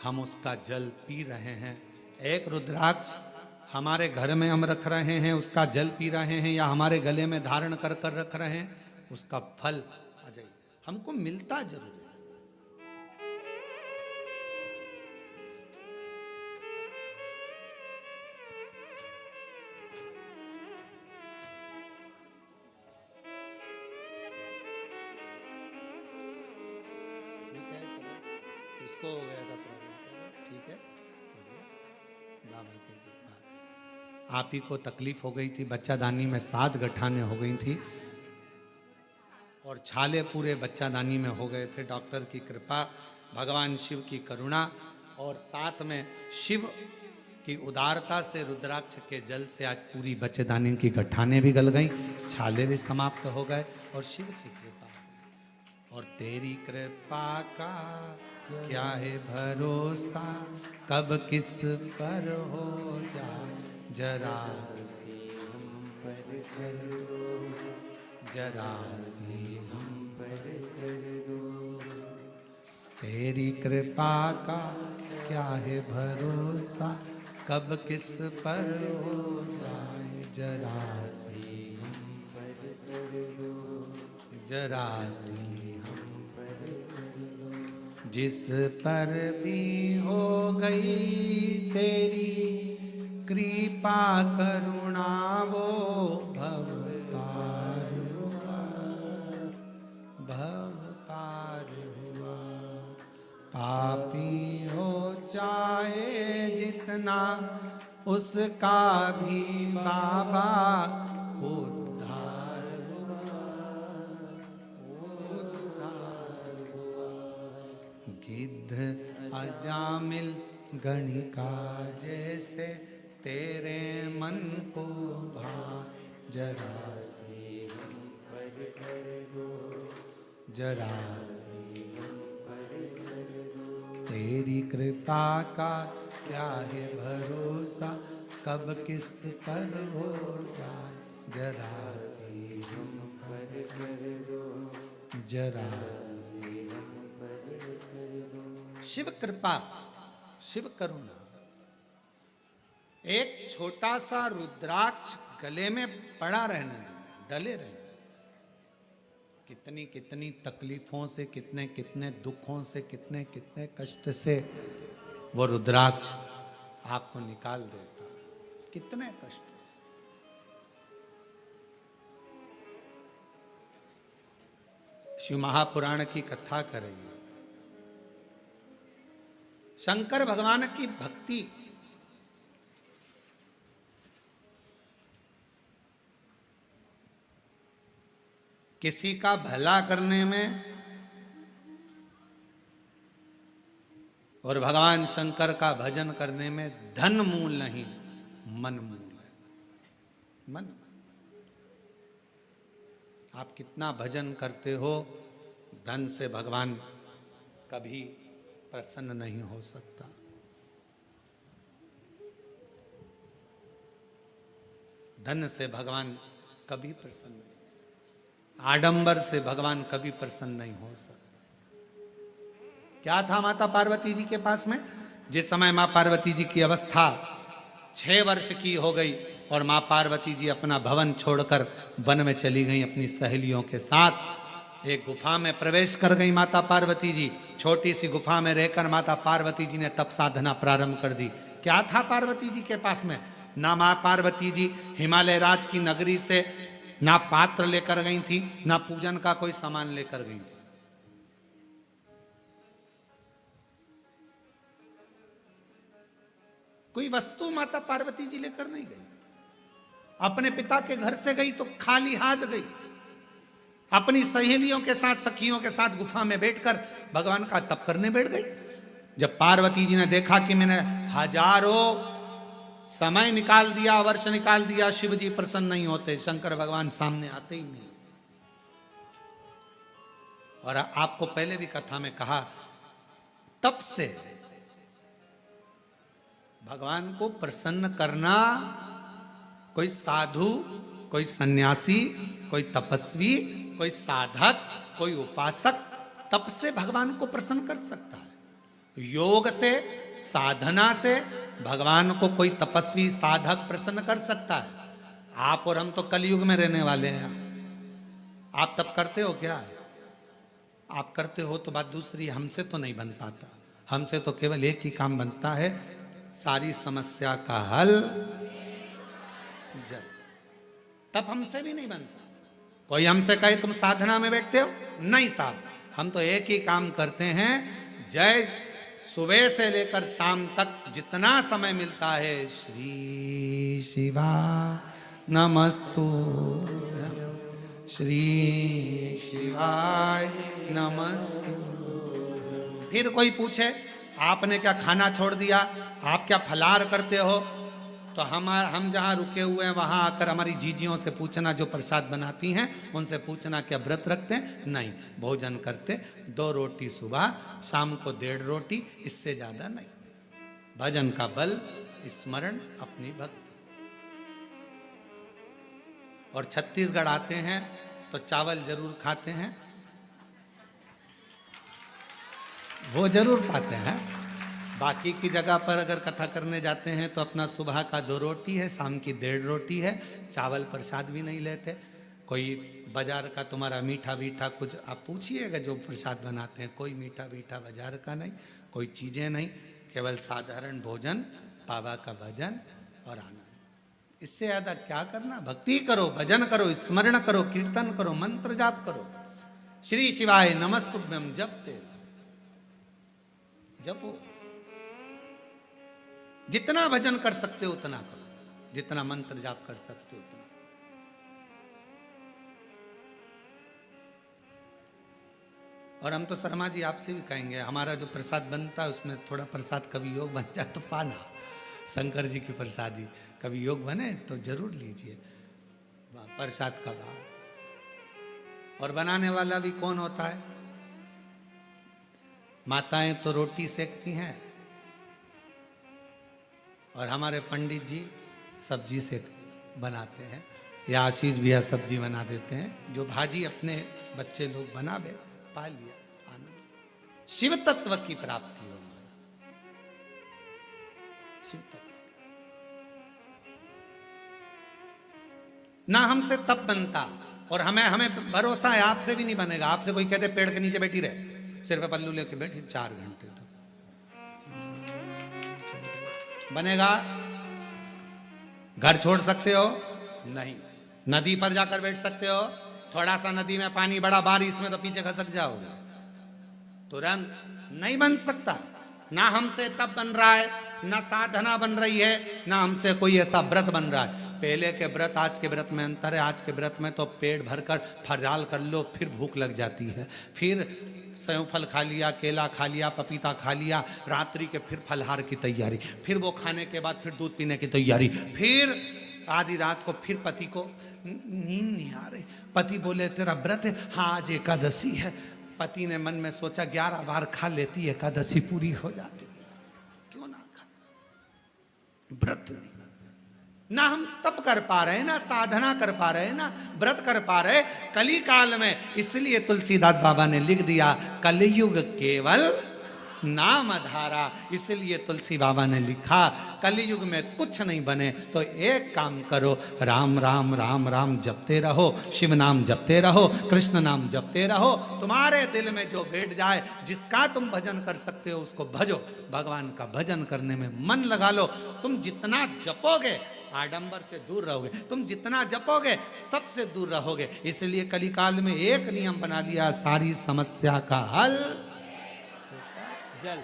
हम उसका जल पी रहे हैं, एक रुद्राक्ष हमारे घर में हम रख रहे हैं, उसका जल पी रहे हैं, या हमारे गले में धारण कर कर रख रहे हैं, उसका फल आ जाए हमको मिलता जरूर है। इसको हो गया था प्रॉब्लम, ठीक है। आप ही को तकलीफ हो गई थी, बच्चादानी में 7 गठाने हो गई थी और छाले पूरे बच्चादानी में हो गए थे। डॉक्टर की कृपा, भगवान शिव की करुणा और साथ में शिव की उदारता से रुद्राक्ष के जल से आज पूरी बच्चेदानी की गठाने भी गल गई, छाले भी समाप्त हो गए और शिव की कृपा। और तेरी कृपा का क्या है भरोसा, कब किस पर हो जाए जरा सी हम पर कर दो, जरा सी हम पर कर दो। तेरी कृपा का क्या है भरोसा, कब किस पर हो जाए जरा सी हम पर कर दो, जरा सी हम पर कर दो। जिस पर भी हो गई तेरी कृपा करुणा, वो भव पार हुआ, भव पार हुआ। पापी हो चाहे जितना, उसका भी बाबा उद्धार हुआ, उद्धार हुआ। गिद्ध अजामिल गणिका जैसे तेरे मन को भा, जरा सी हम पर कर दो, जरा सी हम पर कर दो। तेरी कृपा का क्या है भरोसा, कब किस पर हो जाए जरा सी हम पर कर दो, जरा सी हम पर कर दो। शिव कृपा, शिव करुणा। एक छोटा सा रुद्राक्ष गले में पड़ा रहने, डले रहे, कितनी कितनी तकलीफों से, कितने कितने दुखों से, कितने कितने कष्ट से वो रुद्राक्ष आपको निकाल देता, कितने कष्टों से। शिव महापुराण की कथा करेंगे। शंकर भगवान की भक्ति किसी का भला करने में और भगवान शंकर का भजन करने में धन मूल नहीं, मन मूल है। मन, आप कितना भजन करते हो, धन से भगवान कभी प्रसन्न नहीं हो सकता। धन से भगवान कभी प्रसन्न नहीं, आडंबर से भगवान कभी प्रसन्न नहीं हो सकता। क्या था माता पार्वती जी के पास में? जिस समय मां पार्वती जी की अवस्था 6 वर्ष की हो गई और मां पार्वती जी अपना भवन छोड़कर वन में चली गई अपनी सहेलियों के साथ। एक गुफा में प्रवेश कर गई माता पार्वती जी। छोटी सी गुफा में रहकर माता पार्वती जी ने तप साधना प्रारंभ कर दी। क्या था पार्वती जी के पास में? ना मां पार्वती जी हिमालय राज की नगरी से ना पात्र लेकर गई थी, ना पूजन का कोई सामान लेकर गई थी। कोई वस्तु माता पार्वती जी लेकर नहीं गई। अपने पिता के घर से गई तो खाली हाथ गई। अपनी सहेलियों के साथ, सखियों के साथ गुफा में बैठकर भगवान का तप करने बैठ गई। जब पार्वती जी ने देखा कि मैंने हजारों समय निकाल दिया, वर्ष निकाल दिया, शिव जी प्रसन्न नहीं होते, शंकर भगवान सामने आते ही नहीं। और आपको पहले भी कथा में कहा, तप से भगवान को प्रसन्न करना कोई साधु, कोई सन्यासी, कोई तपस्वी, कोई साधक, कोई उपासक तप से भगवान को प्रसन्न कर सकता है। योग से, साधना से भगवान को कोई तपस्वी साधक प्रसन्न कर सकता है। आप और हम तो कलयुग में रहने वाले हैं। आप तप करते हो क्या? आप करते हो तो बात दूसरी, हमसे तो नहीं बन पाता। हमसे तो केवल एक ही काम बनता है, सारी समस्या का हल जय। तब हमसे भी नहीं बनता। कोई हमसे कहे तुम साधना में बैठते हो, नहीं साहब, हम तो एक ही काम करते हैं, जय सुबह से लेकर शाम तक जितना समय मिलता है, श्री शिवा नमस्तु, श्री शिवाय नमस्तु। फिर कोई पूछे आपने क्या खाना छोड़ दिया, आप क्या फलाहार करते हो, तो हम जहाँ रुके हुए हैं वहाँ आकर हमारी जीजियों से पूछना, जो प्रसाद बनाती हैं उनसे पूछना क्या व्रत रखते हैं? नहीं, भोजन करते, 2 रोटी सुबह, शाम को 1.5 रोटी, इससे ज़्यादा नहीं। भजन का बल, स्मरण, अपनी भक्ति। और छत्तीसगढ़ आते हैं तो चावल जरूर खाते हैं, वो जरूर पाते हैं। बाकी की जगह पर अगर कथा करने जाते हैं तो अपना सुबह का 2 रोटी है, शाम की 1.5 रोटी है, चावल प्रसाद भी नहीं लेते। कोई बाजार का तुम्हारा मीठा वीठा कुछ आप पूछिएगा, जो प्रसाद बनाते हैं कोई मीठा वीठा बाजार का नहीं, कोई चीज़ें नहीं, केवल साधारण भोजन, बाबा का भजन और आनंद। इससे ज़्यादा क्या करना? भक्ति करो, भजन करो, स्मरण करो, कीर्तन करो, मंत्र जाप करो, श्री शिवाय नमस्तुभ्यम जपते जपो। जितना भजन कर सकते हो उतना करो, जितना मंत्र जाप कर सकते हो उतना। और हम तो शर्मा जी आपसे भी कहेंगे, हमारा जो प्रसाद बनता है उसमें थोड़ा प्रसाद कभी योग बन जाए तो पाना, शंकर जी की प्रसादी कभी योग बने तो जरूर लीजिए प्रसाद का भाव। और बनाने वाला भी कौन होता है? माताएं तो रोटी सेकती हैं और हमारे पंडित जी सब्जी से बनाते हैं। ये आशीष भैया सब्जी बना देते हैं, जो भाजी अपने बच्चे लोग बनावे, पा लिया आनंद। शिव तत्व की प्राप्ति हो, शिव तत्व। ना हमसे तप बनता, और हमें भरोसा है आपसे भी नहीं बनेगा। आपसे कोई कहते पेड़ के नीचे बैठी रहे, सिर पे पल्लू लेके बैठी 4 घंटे तो बनेगा? घर छोड़ सकते हो? नहीं। नदी पर जाकर बैठ सकते हो? थोड़ा सा नदी में पानी बड़ा, बारिश में तो पीछे खसक जाओगे, तुरंत नहीं बन सकता। ना हमसे तप बन रहा है, ना साधना बन रही है, ना हमसे कोई ऐसा व्रत बन रहा है। पहले के व्रत आज के व्रत में अंतर है। आज के व्रत में तो पेट भरकर फराल कर लो, फिर भूख लग जाती है, फिर सेव फल खा लिया, केला खा लिया, पपीता खा लिया, रात्रि के फिर फलहार की तैयारी, फिर वो खाने के बाद फिर दूध पीने की तैयारी, फिर आधी रात को फिर पति को नींद नहीं आ रही, पति बोले तेरा व्रत है, हाँ आज एकादशी है। पति ने मन में सोचा 11 बार खा लेती एकादशी पूरी हो जाती, क्यों ना खा। व्रत नहीं, ना हम तप कर पा रहे, ना साधना कर पा रहे, ना व्रत कर पा रहे कली काल में। इसलिए तुलसीदास बाबा ने लिख दिया कलयुग केवल नाम धारा। इसलिए तुलसी बाबा ने लिखा कलयुग में कुछ नहीं बने तो एक काम करो, राम राम राम राम जपते रहो, शिव नाम जपते रहो, कृष्ण नाम जपते रहो। तुम्हारे दिल में जो बैठ जाए, जिसका तुम भजन कर सकते हो उसको भजो। भगवान का भजन करने में मन लगा लो। तुम जितना जपोगे आडंबर से दूर रहोगे, तुम जितना जपोगे सबसे दूर रहोगे। इसलिए कलिकाल में एक नियम बना लिया, सारी समस्या का हल जल।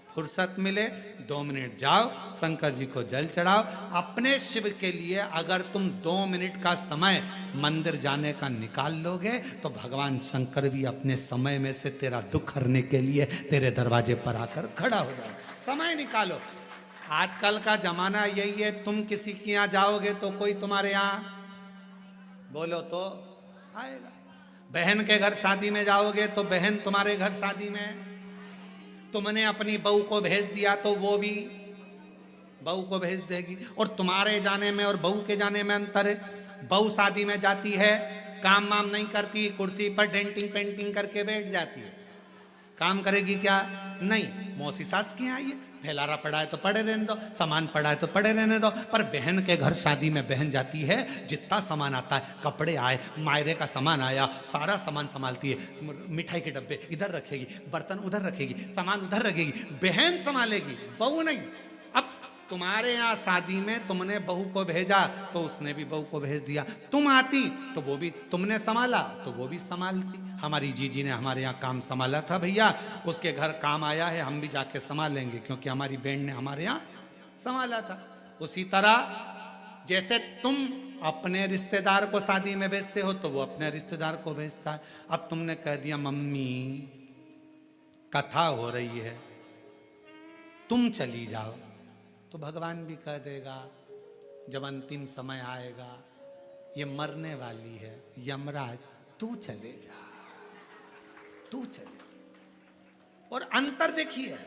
फुर्सत मिले 2 मिनट जाओ शंकर जी को जल चढ़ाओ। अपने शिव के लिए अगर तुम 2 मिनट का समय मंदिर जाने का निकाल लोगे तो भगवान शंकर भी अपने समय में से तेरा दुख हरने के लिए तेरे दरवाजे पर आकर खड़ा हो जाए। समय निकालो। आजकल का जमाना यही है, तुम किसी के यहाँ जाओगे तो कोई तुम्हारे यहाँ बोलो तो आएगा। बहन के घर शादी में जाओगे तो बहन तुम्हारे घर शादी में, तुमने अपनी बहू को भेज दिया तो वो भी बहू को भेज देगी। और तुम्हारे जाने में और बहू के जाने में अंतर है। बहू शादी में जाती है, काम वाम नहीं करती, कुर्सी पर डेंटिंग पेंटिंग करके बैठ जाती है। काम करेगी क्या? नहीं। मौसी सास की आई है, फैलारा पड़ा है तो पड़े रहने दो, सामान पड़ा है तो पड़े रहने दो। पर बहन के घर शादी में बहन जाती है, जितना सामान आता है, कपड़े आए, मायरे का सामान आया, सारा सामान संभालती है। मिठाई के डब्बे इधर रखेगी, बर्तन उधर रखेगी, सामान उधर रखेगी, बहन संभालेगी, बहू नहीं। अब तुम्हारे यहाँ शादी में तुमने बहू को भेजा तो उसने भी बहू को भेज दिया। तुम आती तो वो भी, तुमने संभाला तो वो भी संभालती। हमारी जीजी ने हमारे यहाँ काम संभाला था भैया, उसके घर काम आया है, हम भी जाके संभालेंगे क्योंकि हमारी बहन ने हमारे यहाँ संभाला था। उसी तरह जैसे तुम अपने रिश्तेदार को शादी में भेजते हो तो वो अपने रिश्तेदार को भेजता है। अब तुमने कह दिया मम्मी कथा हो रही है तुम चली जाओ, तो भगवान भी कह देगा जब अंतिम समय आएगा, ये मरने वाली है, यमराज तू चले जा, तू चले। और अंतर देखिए,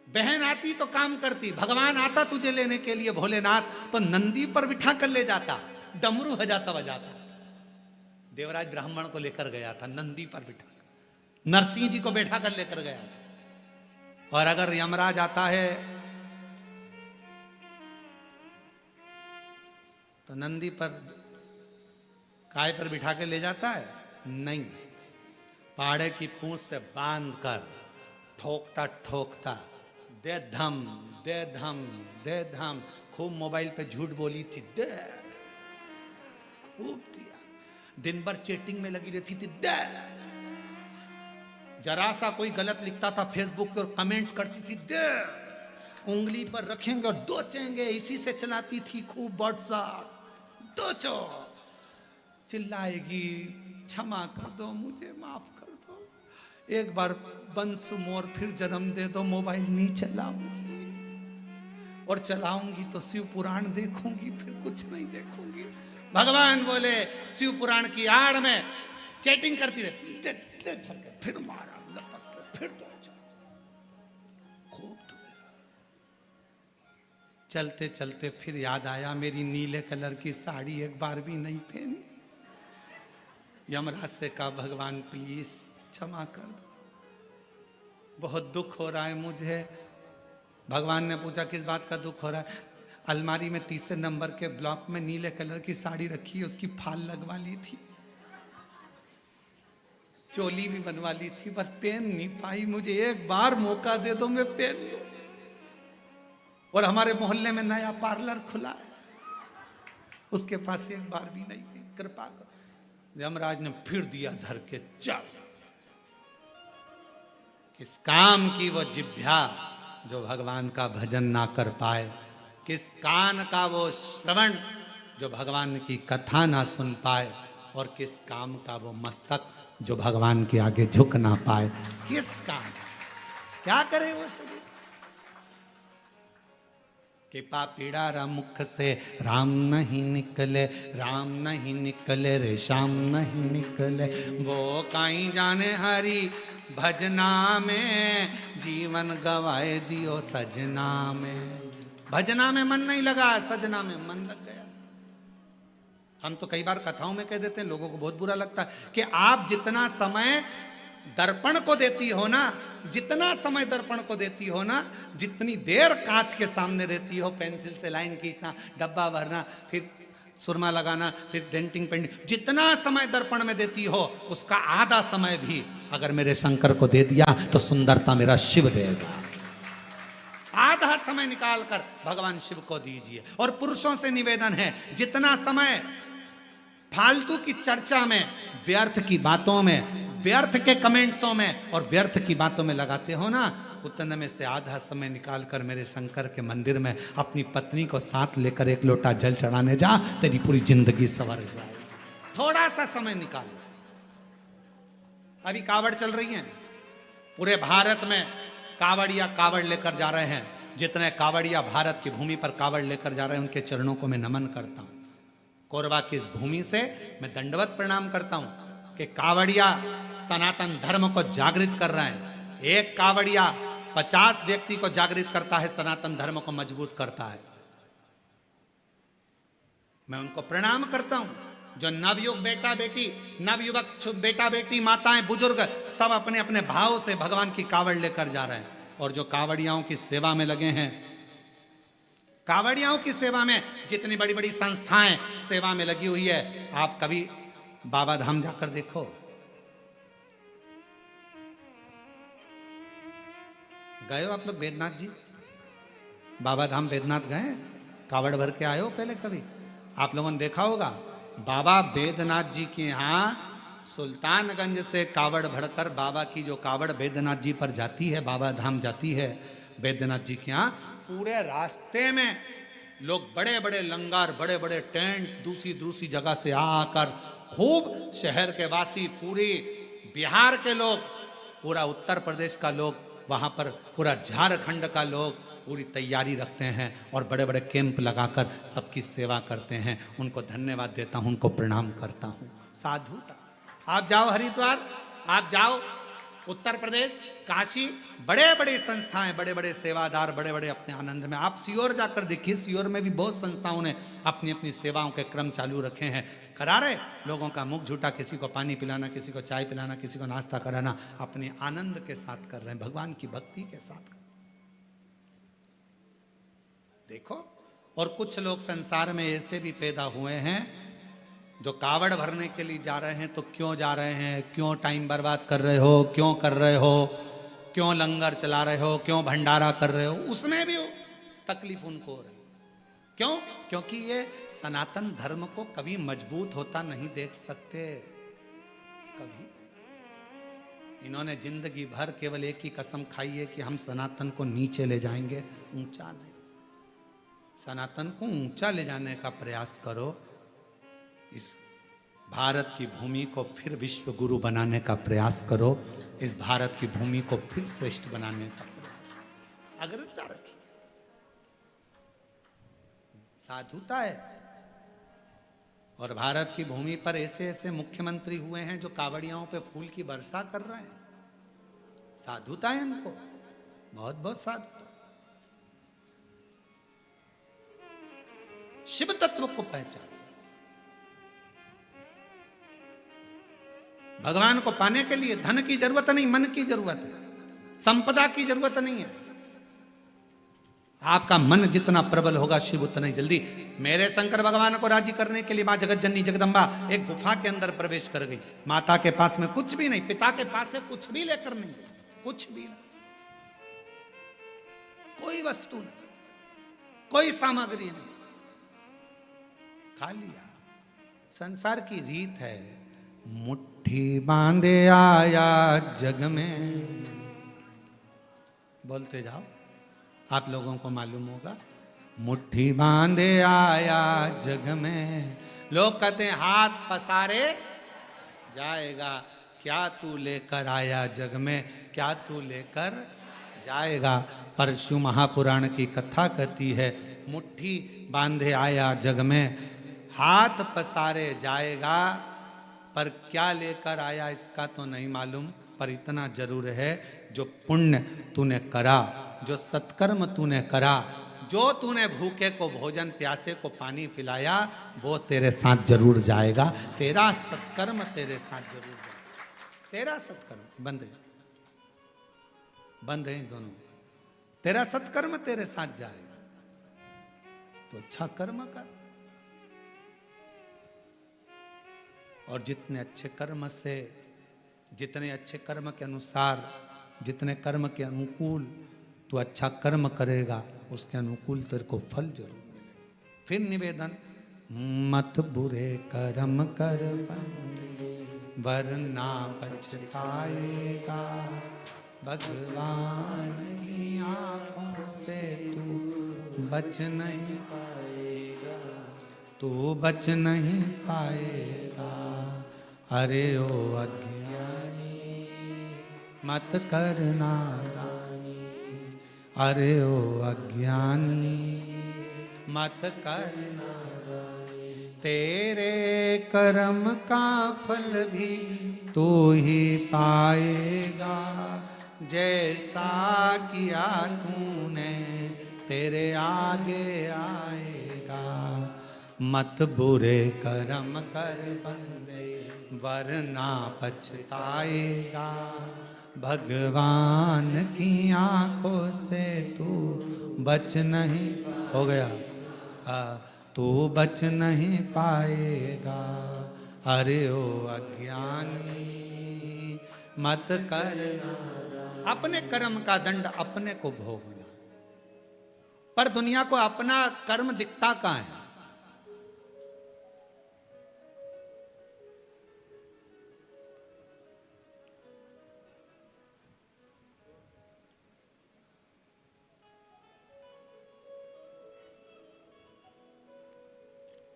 बहन आती तो काम करती, भगवान आता तुझे लेने के लिए भोलेनाथ तो नंदी पर बिठा कर ले जाता, डमरू बजाता बजाता। देवराज ब्राह्मण को लेकर गया था नंदी पर बिठा कर, नरसिंह जी को बैठा कर लेकर गया था। और अगर यमराज आता है तो नंदी पर काय पर बिठा के ले जाता है? नहीं, पाड़े की पूंछ से बांध कर ठोकता ठोकता दे धम दे धम दे धम। खूब मोबाइल पे झूठ बोली थी, दे, खूब दिया। दिन भर चैटिंग में लगी रहती थी, दे। जरा सा कोई गलत लिखता था फेसबुक पे और कमेंट्स करती थी, दे। उंगली पर रखेंगे और दोचेंगे, इसी से चलाती थी खूब व्हाट्सएप, दोचो। चिल्लाएगी क्षमा कर दो, मुझे माफ कर दो, एक बार वंस मोर फिर जन्म दे दो, मोबाइल नहीं चलाऊंगी, और चलाऊंगी तो शिव पुराण देखूंगी, फिर कुछ नहीं देखूंगी। भगवान बोले शिव पुराण की आड़ में चैटिंग करती रहती, दे, दे धर के, फिर मारा लपक के, फिर दो खूब धुएगा। चलते चलते फिर याद आया मेरी नीले कलर की साड़ी एक बार भी नहीं पहनी। यमराज से कहा भगवान प्लीज क्षमा कर दो, बहुत दुख हो रहा है मुझे। भगवान ने पूछा किस बात का दुख हो रहा है? अलमारी में तीसरे नंबर के ब्लॉक में नीले कलर की साड़ी रखी है, उसकी फाल लगवा ली थी, चोली भी बनवा ली थी, बस पहन नहीं पाई। मुझे एक बार मौका दे दो, मैं पहन लूं। और हमारे मोहल्ले में नया पार्लर खुला है, उसके पास एक बार भी नहीं गई, कृपा करो। यमराज ने फिर दिया धर के, चल। किस काम की वो जिह्वा जो भगवान का भजन ना कर पाए, किस कान का वो श्रवण जो भगवान की कथा ना सुन पाए, और किस काम का वो मस्तक जो भगवान के आगे झुक ना पाए। किस काम, क्या करे वो शरीर? कि पापीड़ा मुख से राम नहीं निकले, राम नहीं निकले रे श्याम नहीं निकले। वो काई जाने हरि भजना में, जीवन गवाए दियो सजना में। भजना में मन नहीं लगा, सजना में मन लग गया। हम तो कई बार कथाओं में कह देते हैं, लोगों को बहुत बुरा लगता है कि आप जितना समय दर्पण को देती हो ना, जितना समय दर्पण को देती हो ना, जितनी देर कांच के सामने रहती हो, पेंसिल से लाइन खींचना, डब्बा भरना, फिर सुरमा लगाना, फिर डेंटिंग पेंटिंग, जितना समय दर्पण में देती हो उसका आधा समय भी अगर मेरे शंकर को दे दिया तो सुंदरता मेरा शिव देगा। आधा समय निकालकर भगवान शिव को दीजिए। और पुरुषों से निवेदन है, जितना समय फालतू की चर्चा में, व्यर्थ की बातों में, व्यर्थ के कमेंट्सों में और व्यर्थ की बातों में लगाते हो ना, उतने में से आधा समय निकालकर मेरे शंकर के मंदिर में अपनी पत्नी को साथ लेकर एक लोटा जल चढ़ाने जा, तेरी पूरी जिंदगी संवर जाए। थोड़ा सा समय निकाल। अभी कावड़ चल रही है, पूरे भारत में कावड़िया कावड़ लेकर जा रहे हैं। जितने कावड़िया भारत की भूमि पर कावड़ लेकर जा रहे हैं, उनके चरणों को मैं नमन करता हूं। कोरबा की इस भूमि से मैं दंडवत प्रणाम करता हूं कि कावड़िया सनातन धर्म को जागृत कर रहे हैं। एक कावड़िया 50 व्यक्ति को जागृत करता है, सनातन धर्म को मजबूत करता है। मैं उनको प्रणाम करता हूं। जो नवयुग बेटा बेटी, नवयुवक बेटा बेटी, माताएं, बुजुर्ग, सब अपने अपने भाव से भगवान की कावड़ लेकर जा रहे हैं। और जो कावड़ियाओं की सेवा में लगे हैं, कावड़ियाओं की सेवा में जितनी बड़ी बड़ी संस्थाएं सेवा में लगी हुई है, आप कभी बाबा धाम जाकर देखो। गए हो आप लोग बैद्यनाथ जी? बाबा धाम बैद्यनाथ गए? कावड़ भर के आए हो पहले कभी? आप लोगों ने देखा होगा, बाबा बैद्यनाथ जी के यहाँ सुल्तानगंज से कावड़ भरकर बाबा की जो कावड़ बैद्यनाथ जी पर जाती है, बाबा धाम जाती है बैद्यनाथ जी के यहाँ, पूरे रास्ते में लोग बड़े बड़े लंगर, बड़े बड़े टेंट दूसरी दूसरी जगह से आकर, खूब शहर के वासी, पूरी बिहार के लोग, पूरा उत्तर प्रदेश का लोग, वहाँ पर पूरा झारखंड का लोग पूरी तैयारी रखते हैं और बड़े बड़े कैंप लगाकर सबकी सेवा करते हैं। उनको धन्यवाद देता हूँ, उनको प्रणाम करता हूँ। साधुता। आप जाओ हरिद्वार, आप जाओ उत्तर प्रदेश, काशी, बड़े बड़े संस्थाएं, बड़े बड़े सेवादार, बड़े बड़े अपने आनंद में। आप सीहोर जाकर देखिए, सीहोर में भी बहुत संस्थाओं ने अपनी अपनी सेवाओं के क्रम चालू रखे हैं। करा रहे लोगों का मुख झूठा, किसी को पानी पिलाना, किसी को चाय पिलाना, किसी को नाश्ता कराना, अपने आनंद के साथ कर रहे हैं, भगवान की भक्ति के साथ। देखो, और कुछ लोग संसार में ऐसे भी पैदा हुए हैं जो कावड़ भरने के लिए जा रहे हैं। तो क्यों जा रहे हैं? क्यों टाइम बर्बाद कर रहे हो? क्यों कर रहे हो? क्यों लंगर चला रहे हो? क्यों भंडारा कर रहे हो? उसमें भी तकलीफ उनको हो रही। क्यों? क्योंकि ये सनातन धर्म को कभी मजबूत होता नहीं देख सकते, कभी। इन्होंने जिंदगी भर केवल एक ही कसम खाई है कि हम सनातन को नीचे ले जाएंगे, ऊंचा नहीं। सनातन को ऊंचा ले जाने का प्रयास करो। इस भारत की भूमि को फिर विश्व गुरु बनाने का प्रयास करो। इस भारत की भूमि को फिर श्रेष्ठ बनाने का प्रयास, अग्रता रखिए। साधुता है। और भारत की भूमि पर ऐसे ऐसे मुख्यमंत्री हुए हैं जो कावड़ियाओं पे फूल की वर्षा कर रहे हैं। साधुता है इनको, बहुत बहुत साधुता। शिव तत्व को पहचान। भगवान को पाने के लिए धन की जरूरत नहीं, मन की जरूरत है, संपदा की जरूरत नहीं है। आपका मन जितना प्रबल होगा शिव उतना ही जल्दी। मेरे शंकर भगवान को राजी करने के लिए मां जगत जननी जगदम्बा एक गुफा के अंदर प्रवेश कर गई। माता के पास में कुछ भी नहीं, पिता के पास से कुछ भी लेकर नहीं, कुछ भी नहीं, कोई वस्तु नहीं, कोई सामग्री नहीं, खा लिया। संसार की रीत है, मुट्ठी बांधे आया जग में। बोलते जाओ, आप लोगों को मालूम होगा। मुट्ठी बांधे आया जग में, लोग कहते हैं हाथ पसारे जाएगा। क्या तू लेकर आया जग में, क्या तू लेकर जाएगा। परशु महापुराण की कथा कहती है, मुट्ठी बांधे आया जग में, हाथ पसारे जाएगा, पर क्या लेकर आया इसका तो नहीं मालूम। पर इतना जरूर है, जो पुण्य तूने करा, जो सत्कर्म तूने करा, जो तूने भूखे को भोजन, प्यासे को पानी पिलाया, वो तेरे साथ जरूर जाएगा। तेरा सत्कर्म तेरे साथ जरूर जाएगा। तेरा सत्कर्म बंद है, बंद है दोनों। तेरा सत्कर्म तेरे साथ जाएगा, तो अच्छा कर्म कर। और जितने अच्छे कर्म से, जितने अच्छे कर्म के अनुसार, जितने कर्म के अनुकूल तू अच्छा कर्म करेगा, उसके अनुकूल तेरे को फल जरूर मिलेगा। फिर निवेदन, मत बुरे कर्म कर बंदे, वरना पछताएगा। भगवान की आंखों से तू बच नहीं पाएगा, तू बच नहीं पाएगा। अरे ओ अज्ञानी मत कर नादानी, अरे ओ अज्ञानी मत कर नादानी। तेरे कर्म का फल भी तू ही पाएगा, जैसा किया तूने तेरे आगे आएगा। मत बुरे कर्म कर बंदे, वरना पछताएगा। भगवान की आंखों से तू बच नहीं, हो गया, तू बच नहीं पाएगा। अरे ओ अज्ञानी मत करना। अपने कर्म का दंड अपने को भोगना। पर दुनिया को अपना कर्म दिखता कहाँ है?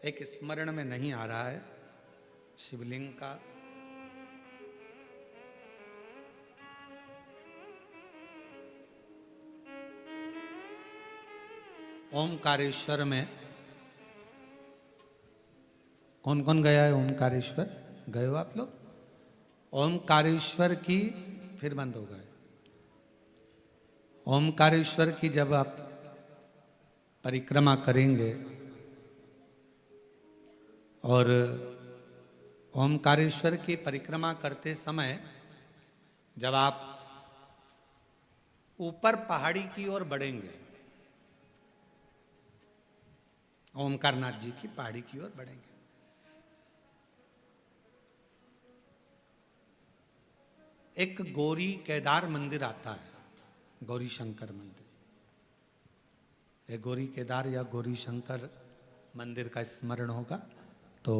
एक स्मरण में नहीं आ रहा है शिवलिंग का। ओमकारेश्वर में कौन कौन गया है? ओमकारेश्वर गए हो आप लोग? ओमकारेश्वर की, फिर बंद हो गए। ओमकारेश्वर की जब आप परिक्रमा करेंगे और ओमकारेश्वर की परिक्रमा करते समय जब आप ऊपर पहाड़ी की ओर बढ़ेंगे, ओमकारनाथ जी की पहाड़ी की ओर बढ़ेंगे, एक गौरी केदार मंदिर आता है, गौरी शंकर मंदिर। एक गौरी केदार या गौरी शंकर मंदिर का स्मरण होगा तो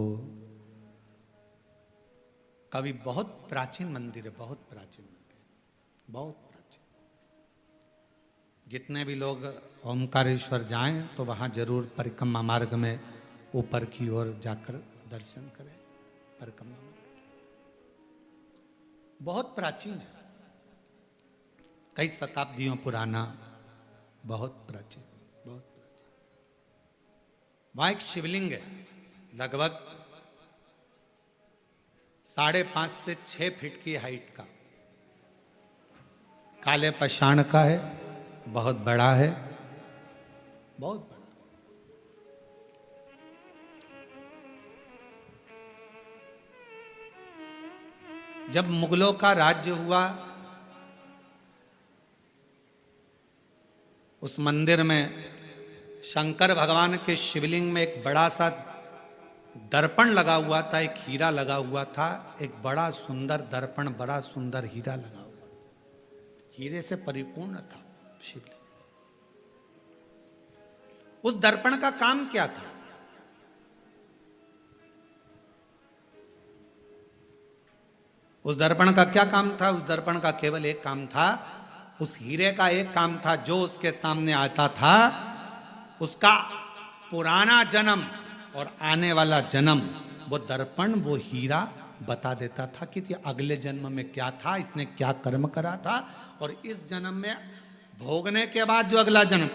कभी बहुत प्राचीन मंदिर है, बहुत प्राचीन मंदिर, बहुत प्राचीन। जितने भी लोग ओमकारेश्वर जाएं तो वहाँ जरूर परिक्रमा मार्ग में ऊपर की ओर जाकर दर्शन करें। परिक्रमा मार्ग बहुत प्राचीन है, कई शताब्दियों पुराना, बहुत प्राचीन, बहुत प्राचीन। वहाँ एक शिवलिंग है, लगभग 5.5 से 6 फीट की हाइट का, काले पाषाण का है, बहुत बड़ा है, बहुत बड़ा। जब मुगलों का राज्य हुआ, उस मंदिर में शंकर भगवान के शिवलिंग में एक बड़ा सा दर्पण लगा हुआ था, एक हीरा लगा हुआ था, एक बड़ा सुंदर दर्पण, बड़ा सुंदर हीरा लगा हुआ, हीरे से परिपूर्ण था शिवलिंग। उस दर्पण का काम क्या था? उस दर्पण का क्या काम था? उस दर्पण का केवल एक काम था, उस हीरे का एक काम था, जो उसके सामने आता था उसका पुराना जन्म और आने वाला जन्म, वो दर्पण, वो हीरा बता देता था कि ये अगले जन्म में क्या था, इसने क्या कर्म करा था, और इस जन्म में भोगने के बाद जो अगला जन्म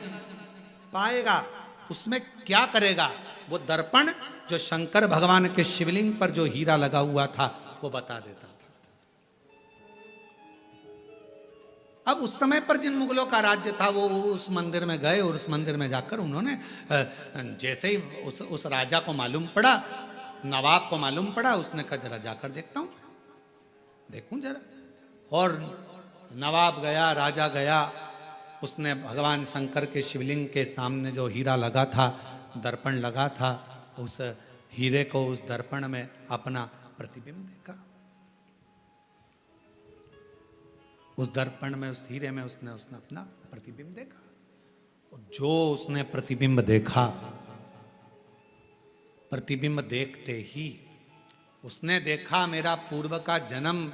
पाएगा उसमें क्या करेगा। वो दर्पण जो शंकर भगवान के शिवलिंग पर जो हीरा लगा हुआ था वो बता देता था। अब उस समय पर जिन मुगलों का राज्य था वो उस मंदिर में गए और उस मंदिर में जाकर उन्होंने जैसे ही उस राजा को मालूम पड़ा, नवाब को मालूम पड़ा, उसने कहा जरा जाकर देखता हूं, देखूं जरा। और नवाब गया, राजा गया, उसने भगवान शंकर के शिवलिंग के सामने जो हीरा लगा था, दर्पण लगा था, उस हीरे को, उस दर्पण में अपना प्रतिबिंब देखा। उस दर्पण में, उस हीरे में उसने अपना प्रतिबिंब देखा। और जो उसने प्रतिबिंब देखा, प्रतिबिंब देखते ही उसने देखा मेरा पूर्व का जन्म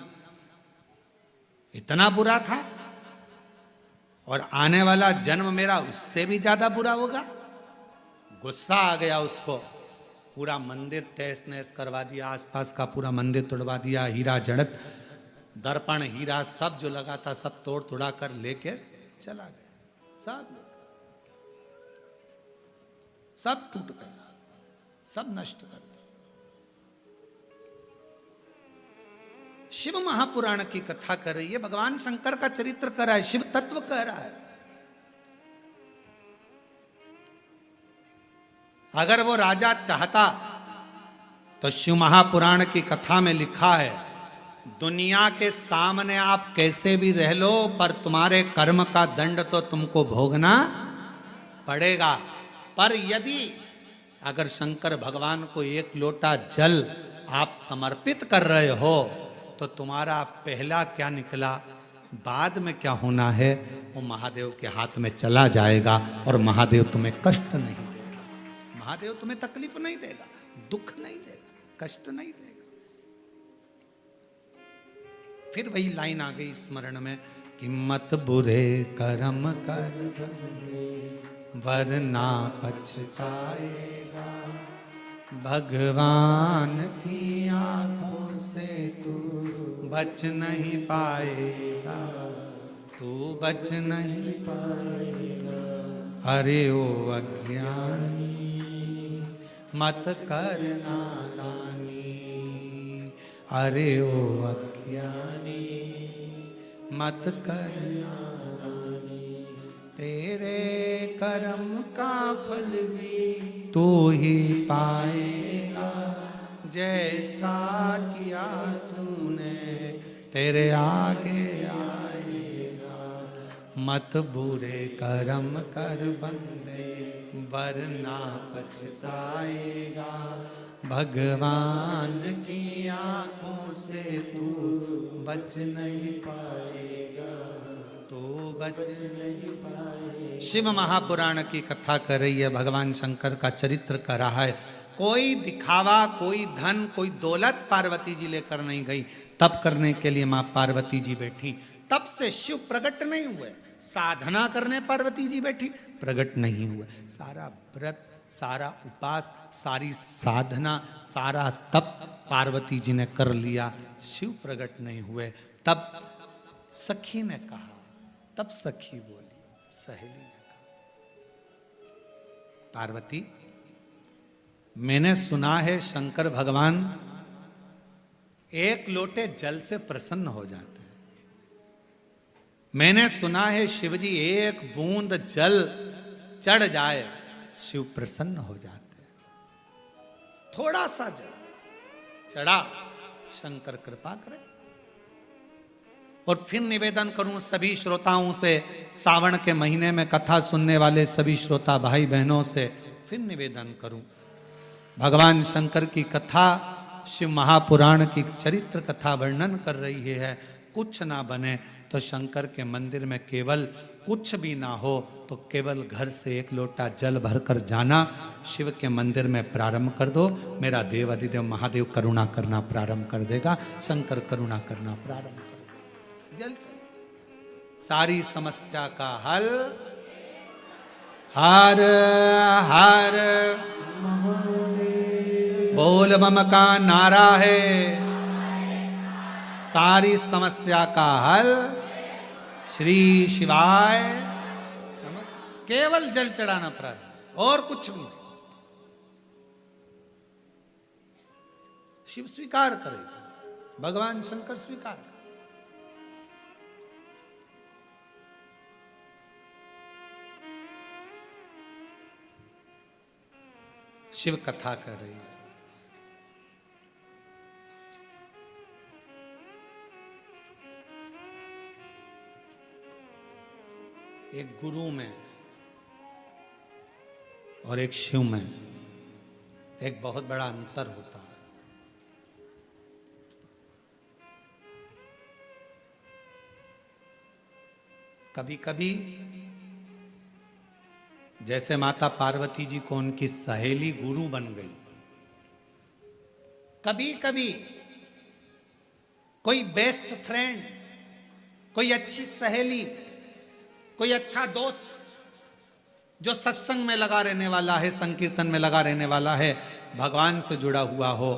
इतना बुरा था और आने वाला जन्म मेरा उससे भी ज्यादा बुरा होगा। गुस्सा आ गया उसको, पूरा मंदिर तहस नहस करवा दिया, आसपास का पूरा मंदिर तोड़वा दिया, हीरा जड़त, दर्पण, हीरा सब जो लगा था सब तोड़ तोड़ा कर लेकर चला गया। सब टूट गया, सब नष्ट कर दिया। शिव महापुराण की कथा कर रही है, भगवान शंकर का चरित्र कर रहा है, शिव तत्व कह रहा है। अगर वो राजा चाहता तो शिव महापुराण की कथा में लिखा है, दुनिया के सामने आप कैसे भी रह लो पर तुम्हारे कर्म का दंड तो तुमको भोगना पड़ेगा। पर यदि अगर शंकर भगवान को एक लोटा जल आप समर्पित कर रहे हो तो तुम्हारा पहला क्या निकला, बाद में क्या होना है, वो महादेव के हाथ में चला जाएगा और महादेव तुम्हें कष्ट नहीं देगा, महादेव तुम्हें तकलीफ नहीं देगा, दुख नहीं देगा, कष्ट नहीं देगा। फिर वही लाइन आ गई स्मरण में कि मत बुरे कर्म कर बंदे वरना पछताएगा, भगवान की आंखों से तू बच नहीं पाएगा, तू बच नहीं पाएगा। अरे ओ अज्ञानी मत कर नादानी, अरे ओ अज्ञानी मत कर नादानी, तेरे कर्म का फल भी तू ही पाएगा, जैसा किया तूने तेरे आगे आएगा। मत बुरे कर्म कर बंदे वरना पछताएगा, भगवान की आंखों से तू बच नहीं पाएगा, तू बच नहीं पाएगा। शिव महापुराण की कथा कर रही है, भगवान शंकर का चरित्र कर रहा है। कोई दिखावा, कोई धन, कोई दौलत पार्वती जी लेकर नहीं गई। तप करने के लिए मां पार्वती जी बैठी, तब से शिव प्रकट नहीं हुए। साधना करने पार्वती जी बैठी, प्रकट नहीं हुए। सारा व्रत, सारा उपास, सारी साधना, सारा तप पार्वती जी ने कर लिया, शिव प्रकट नहीं हुए। तब सखी ने कहा, तब सखी बोली, सहेली ने कहा, पार्वती मैंने सुना है शंकर भगवान एक लोटे जल से प्रसन्न हो जाते हैं। मैंने सुना है शिवजी एक बूंद जल चढ़ जाए शिव प्रसन्न हो जाते हैं। थोड़ा सा जल चढ़ा, शंकर कृपा करें, और फिर निवेदन करूं सभी श्रोताओं से, सावन के महीने में कथा सुनने वाले सभी श्रोता भाई बहनों से फिर निवेदन करूं, भगवान शंकर की कथा शिव महापुराण की चरित्र कथा वर्णन कर रही है। कुछ ना बने तो शंकर के मंदिर में केवल कुछ भी ना हो तो केवल घर से एक लोटा जल भरकर जाना, शिव के मंदिर में प्रारंभ कर दो, मेरा देव अधिदेव महादेव करुणा करना प्रारंभ कर देगा, शंकर करुणा करना प्रारंभ कर देगा। जल चलो, सारी समस्या का हल हर हर बोल बम का नारा है, सारी समस्या का हल श्री शिवाय। केवल जल चढ़ाना प्रारंभ और कुछ भी नहीं। शिव स्वीकार करेगा, भगवान शंकर स्वीकार करेगा। शिव कथा कर रही है। एक गुरु में और एक शिव में एक बहुत बड़ा अंतर होता है। कभी कभी जैसे माता पार्वती जी को उनकी सहेली गुरु बन गई, कभी कभी कोई बेस्ट फ्रेंड, कोई अच्छी सहेली, कोई अच्छा दोस्त जो सत्संग में लगा रहने वाला है, संकीर्तन में लगा रहने वाला है, भगवान से जुड़ा हुआ हो,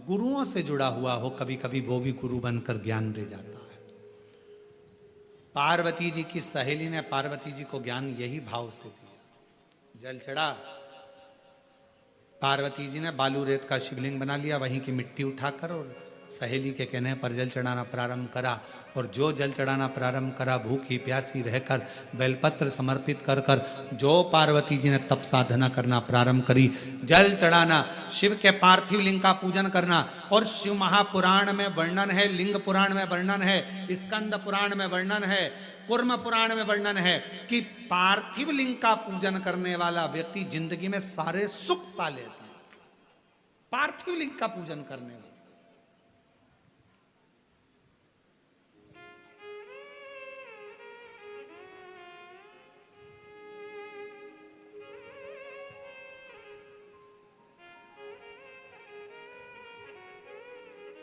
गुरुओं से जुड़ा हुआ हो, कभी कभी वो भी गुरु बनकर ज्ञान दे जाता है। पार्वती जी की सहेली ने पार्वती जी को ज्ञान यही भाव से दिया। जल चढ़ा, पार्वती जी ने बालू रेत का शिवलिंग बना लिया, वहीं की मिट्टी उठाकर और सहेली के कहने पर जल चढ़ाना प्रारंभ करा। और जो जल चढ़ाना प्रारंभ करा, भूखी प्यासी रहकर बेलपत्र समर्पित कर कर जो पार्वती जी ने तप साधना करना प्रारंभ करी, जल चढ़ाना, शिव के पार्थिव लिंग का पूजन करना। और शिव महापुराण में वर्णन है, लिंग पुराण में वर्णन है, स्कंद पुराण में वर्णन है, कुर्म पुराण में वर्णन है कि पार्थिव लिंग का पूजन करने वाला व्यक्ति जिंदगी में सारे सुख पा लेता है। पार्थिव लिंग का पूजन करने वाला।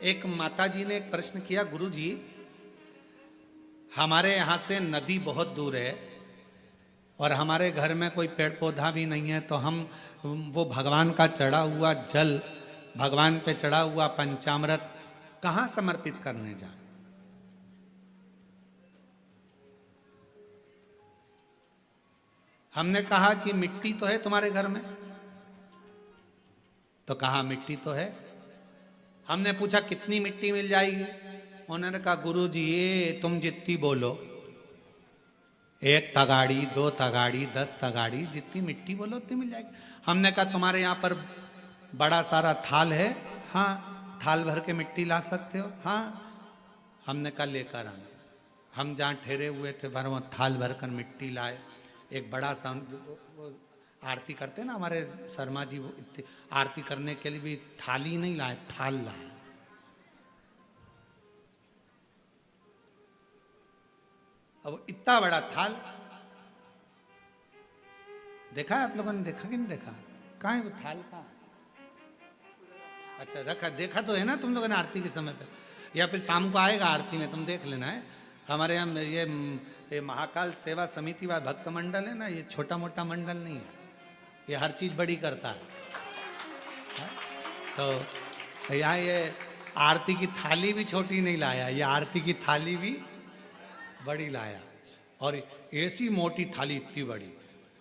एक माता जी ने एक प्रश्न किया, गुरु जी हमारे यहाँ से नदी बहुत दूर है और हमारे घर में कोई पेड़ पौधा भी नहीं है, तो हम वो भगवान का चढ़ा हुआ जल, भगवान पे चढ़ा हुआ पंचामृत कहाँ समर्पित करने जाए? हमने कहा कि मिट्टी तो है तुम्हारे घर में, तो कहा मिट्टी तो है। हमने पूछा कितनी मिट्टी मिल जाएगी? उन्होंने कहा गुरु जी ये तुम जितनी बोलो, 1 तगाड़ी 2 तगाड़ी 10 तगाड़ी, जितनी मिट्टी बोलो उतनी मिल जाएगी। हमने कहा तुम्हारे यहाँ पर बड़ा सारा थाल है? हाँ। थाल भर के मिट्टी ला सकते हो? हाँ। हमने कहा लेकर आना। हम जहाँ ठहरे हुए थे वह थाल भर कर मिट्टी लाए। एक बड़ा सा आरती करते ना हमारे शर्मा जी, वो आरती करने के लिए भी थाली नहीं लाए, थाल लाए। अब इतना बड़ा थाल देखा है आप लोगों ने? देखा कि नहीं देखा? कहाँ है वो थाल? कहाँ? अच्छा रखा, देखा तो है ना तुम लोगों ने आरती के समय पे, या फिर शाम को आएगा आरती में, तुम देख लेना है। हमारे यहाँ ये महाकाल सेवा समिति व भक्त मंडल है ना, ये छोटा मोटा मंडल नहीं है, ये हर चीज बड़ी करता है। तो यहाँ ये आरती की थाली भी छोटी नहीं लाया, ये आरती की थाली भी बड़ी लाया, और ऐसी मोटी थाली इतनी बड़ी।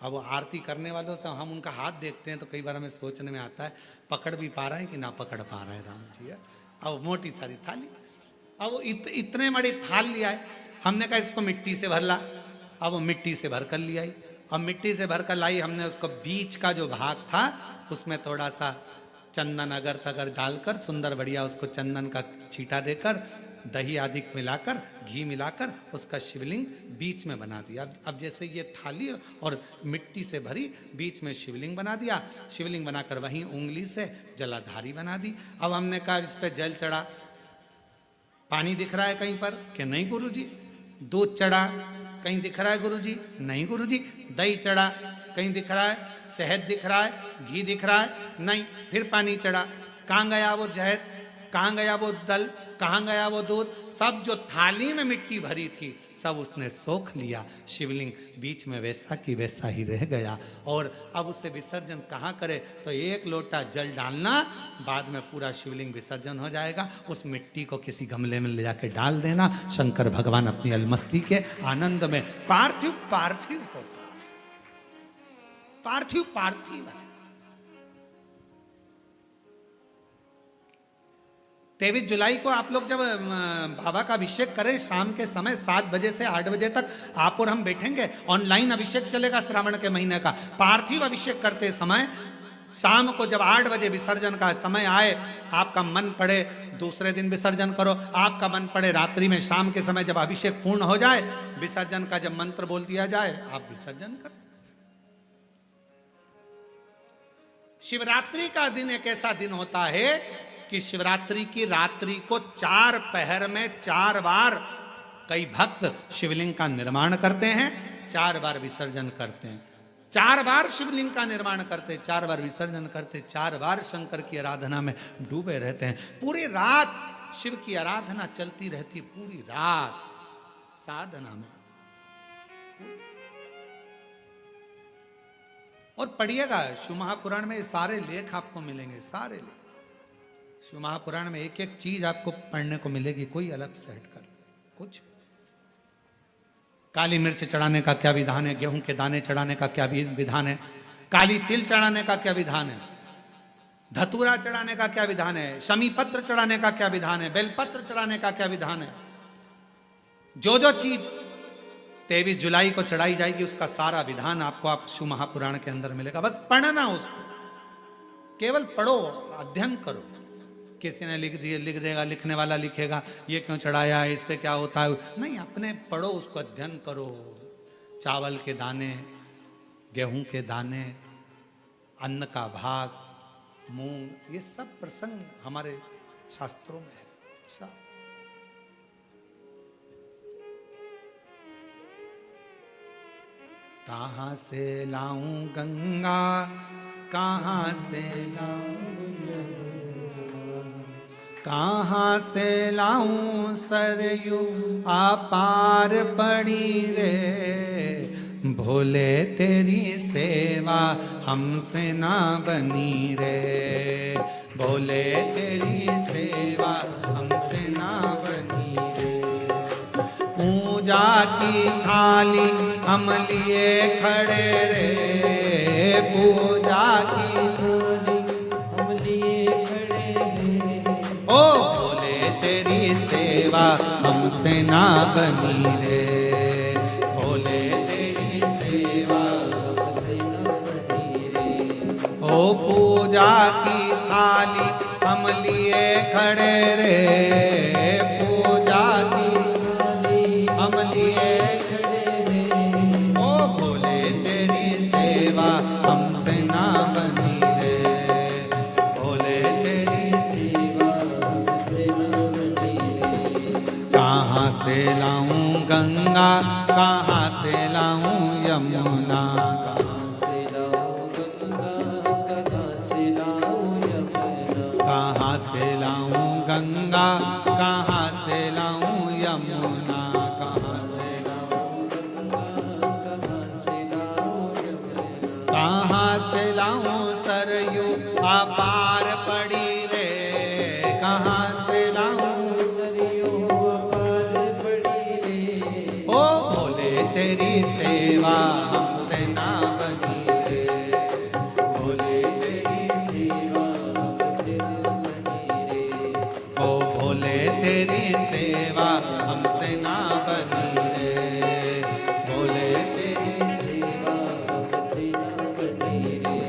अब आरती करने वालों से हम उनका हाथ देखते हैं तो कई बार हमें सोचने में आता है पकड़ भी पा रहा है कि ना पकड़ पा रहा है राम जी। अब मोटी सारी थाली, अब इतने बड़ी थाल लिया है। हमने कहा इसको मिट्टी से भर ला। अब मिट्टी से भर कर लिया। अब मिट्टी से भर कर लाई, हमने उसको बीच का जो भाग था उसमें थोड़ा सा चंदन अगर तगर डालकर सुंदर बढ़िया उसको चंदन का छींटा देकर दही आदि मिलाकर, घी मिलाकर उसका शिवलिंग बीच में बना दिया। अब जैसे ये थाली और मिट्टी से भरी, बीच में शिवलिंग बना दिया। शिवलिंग बनाकर वहीं उंगली से जलाधारी बना दी। अब हमने कहा इस पे जल चढ़ा, पानी दिख रहा है कहीं पर कि नहीं गुरुजी? दूध चढ़ा, कहीं दिख रहा है गुरुजी? नहीं गुरुजी। दही चढ़ा, कहीं दिख रहा है? शहद दिख रहा है? घी दिख रहा है? नहीं। फिर पानी चढ़ा, कहाँ गया वो शहद? कहाँ गया वो दल? कहाँ गया वो दूध? सब जो थाली में मिट्टी भरी थी सब उसने सोख लिया। शिवलिंग बीच में वैसा की वैसा ही रह गया। और अब उसे विसर्जन कहाँ करे? तो एक लोटा जल डालना, बाद में पूरा शिवलिंग विसर्जन हो जाएगा। उस मिट्टी को किसी गमले में ले जाके डाल देना। शंकर भगवान अपनी अलमस्ती के आनंद में, पार्थिव पार्थिव होता, पार्थिव पार्थिव है। 23 जुलाई को आप लोग जब बाबा का अभिषेक करें, शाम के समय 7 बजे से 8 बजे तक आप और हम बैठेंगे। ऑनलाइन अभिषेक चलेगा श्रावण के महीने का। पार्थिव अभिषेक करते समय शाम को जब 8 बजे विसर्जन का समय आए, आपका मन पड़े दूसरे दिन विसर्जन करो, आपका मन पड़े रात्रि में, शाम के समय जब अभिषेक पूर्ण हो जाए, विसर्जन का जब मंत्र बोल दिया जाए, आप विसर्जन करें। शिवरात्रि का दिन एक ऐसा दिन होता है कि शिवरात्रि की रात्रि को 4 पहर में 4 बार कई भक्त शिवलिंग का निर्माण करते हैं, 4 बार विसर्जन करते हैं। 4 बार शिवलिंग का निर्माण करते, 4 बार विसर्जन करते, 4 बार शंकर की आराधना में डूबे रहते हैं। पूरी रात शिव की आराधना चलती रहती, पूरी रात साधना में। और पढ़िएगा शिव महापुराण में सारे लेख आपको मिलेंगे, सारे लेख। शिव महापुराण में एक एक चीज आपको पढ़ने को मिलेगी, कोई अलग से हटकर कुछ। काली मिर्च चढ़ाने का क्या विधान है? गेहूं के दाने चढ़ाने का क्या विधान है? काली तिल चढ़ाने का क्या विधान है? धतूरा चढ़ाने का क्या विधान है? शमी पत्र चढ़ाने का क्या विधान है? बेलपत्र चढ़ाने का क्या विधान है? जो चीज 23 जुलाई को चढ़ाई जाएगी उसका सारा विधान आपको आप शिव महापुराण के अंदर मिलेगा। बस पढ़ना उसको, केवल पढ़ो, अध्ययन करो। किसी ने लिख देगा, लिखने वाला लिखेगा ये क्यों चढ़ाया है, इससे क्या होता है, नहीं, अपने पढ़ो, उसको अध्ययन करो। चावल के दाने, गेहूं के दाने, अन्न का भाग, मूंग, ये सब प्रसंग हमारे शास्त्रों में है सब। कहाँ से लाऊं गंगा, कहाँ से लाऊं, कहाँ से लाऊं सरयू अपार पड़ी रे, भोले तेरी सेवा हमसे ना बनी रे, भोले तेरी सेवा हमसे ना बनी रे। पूजा की थाली हम लिए खड़े रे, पूजा की थाली हम लिए खड़े रे, ओ भोले तेरी सेवा हमसे ना बनी रे, भोले तेरी सेवा हमसे ना बनी रे। ओ पूजा की थाली हम लिए खड़े रे, पूजा की थाली हम लिए खड़े रे, ओ भोले तेरी सेवा हमसे ना बनी रे, भोले तेरी सेवा हमसे ना बनी रे। कहाँ से लाऊं गंगा, कहाँ से लाऊं यमुना, कहाँ से लाऊं गंगा, कहाँ से लाऊं यमुना, कहाँ से लाऊं गंगा, कहाँ से लाऊं यमुना, कहाँ से लाऊं गंगा, कहाँ से लाऊं यमुना, कहाँ से लाऊं सरयू अपार पड़ी रे, कहाँ से लाऊं सरयू अपार पड़ी रे, ओ भोले तेरी सेवा हमसे ना बनी रे, भोले तेरी सेवा हमसे ना बनी रे, ओ भोले तेरी सेवा हमसे ना बनी रे, भोले तेरी सेवा हमसे ना बनी रे।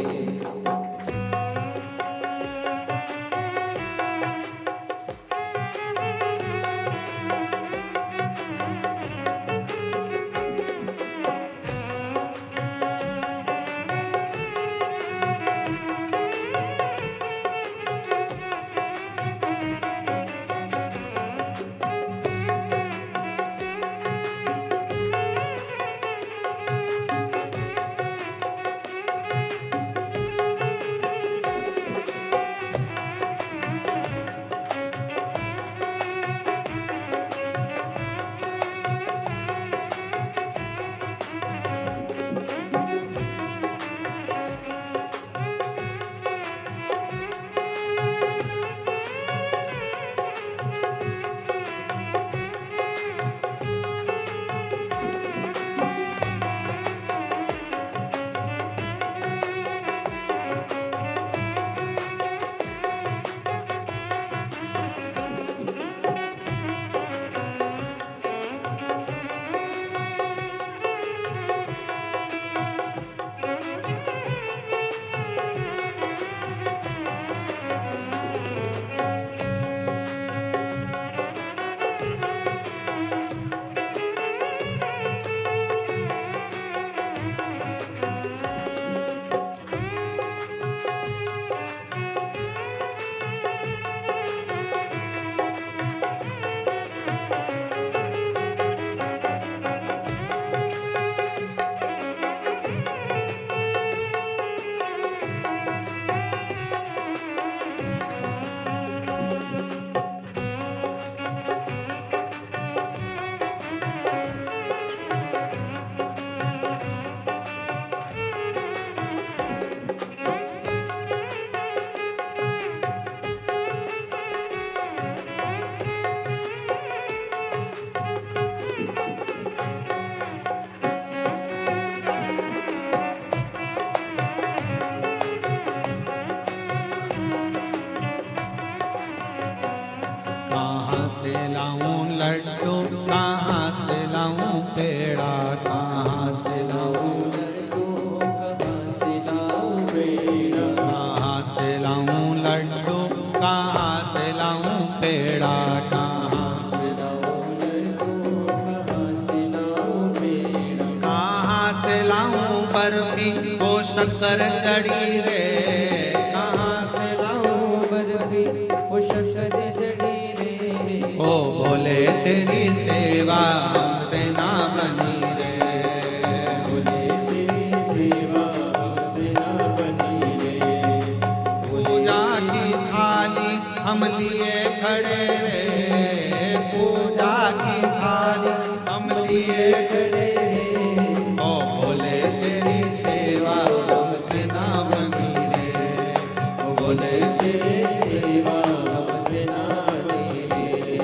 कहाँ से लाऊं लड्डू, कहाँ से लाऊं पेड़ा, कहाँ से लाऊं लड्डू, कहाँ से लाऊं पेड़ा, कहाँ से लाऊं लड्डू, कहाँ से लाऊं पेड़ा, कहाँ से लाऊं लड्डू, कहाँ से लाऊं पेड़ा, कहाँ से लाऊं बर्फी वो शक्कर चढ़ी रे, कहाँ से लाऊं बर्फी वो शक्कर चढ़ी रे, ओ बोले तेरी सेवा हमसे ना बनी रे, बोले तेरी सेवा हमसे ना बनी रे, पूजा की थाली हम लिए खड़े रे, पूजा की थाली हम लिए खड़े रे, ओ बोले तेरी सेवा हमसे ना बनी रे, ओ बोले तेरी सेवा हमसे ना बनी रे।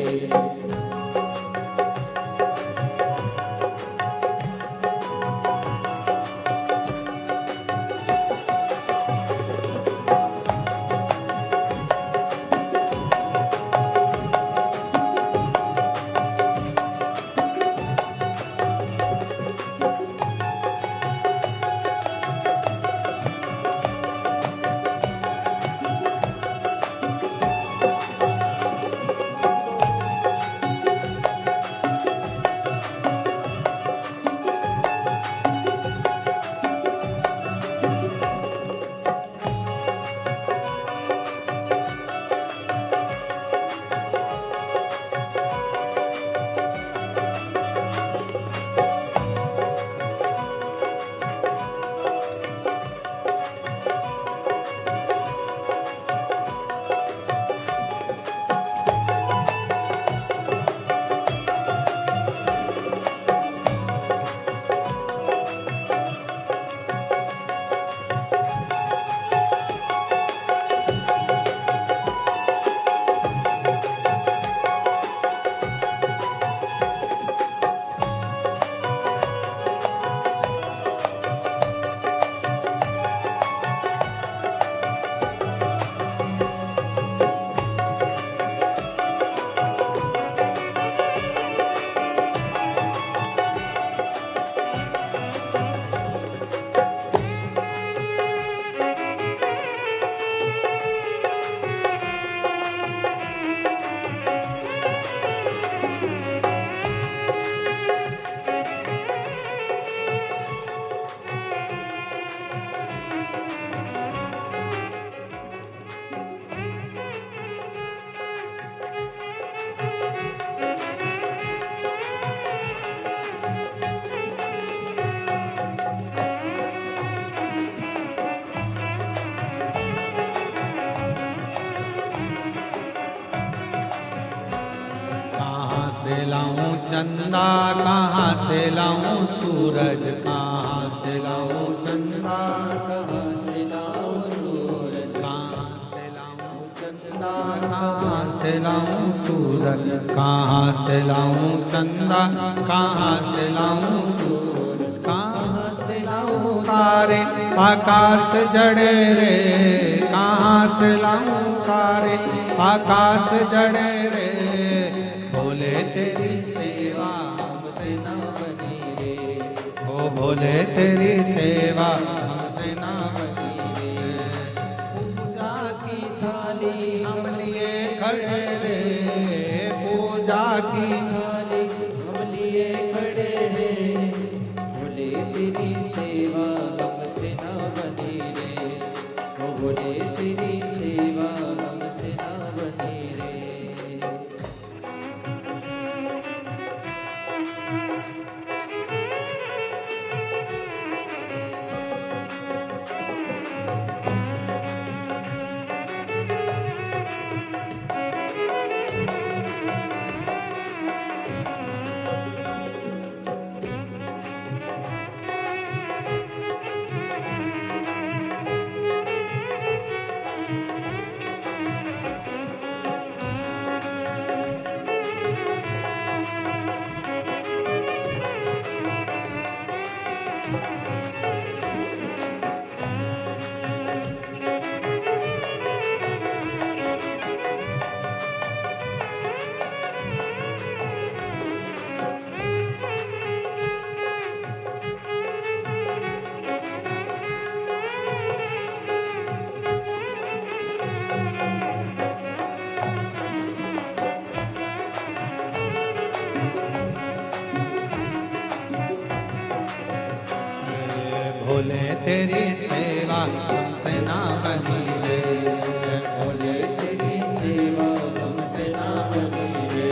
से लाऊं चंदा, कहाँ से लाऊं सूरज, कहाँ से लाऊं चंदा, कहाँ से लाऊं सूरज, कहाँ से लाऊं चंदा, कहाँ से लाऊं सूरज, कहाँ से लाऊं चंदा, कहाँ से लाऊं सूरज, कहाँ से लाऊं तारे आकाश जड़े रे, कहाँ से लाऊं तारे आकाश जड़े रे, बोले तेरी सेवा हमसे ना बनी रे, ओ बोले तेरी सेवा हमसे ना बनी रे, पूजा की थाली हम लिए खड़े रे, पूजा की थाली हम लिए खड़े रे, बोले तेरी सेवा हमसे ना बनी रे, ओ बोले तेरी सेवा हमसे ना बनी रे। तेरी सेवा हमसे ना बनी रे, भोले तेरी सेवा हमसे ना बनी रे,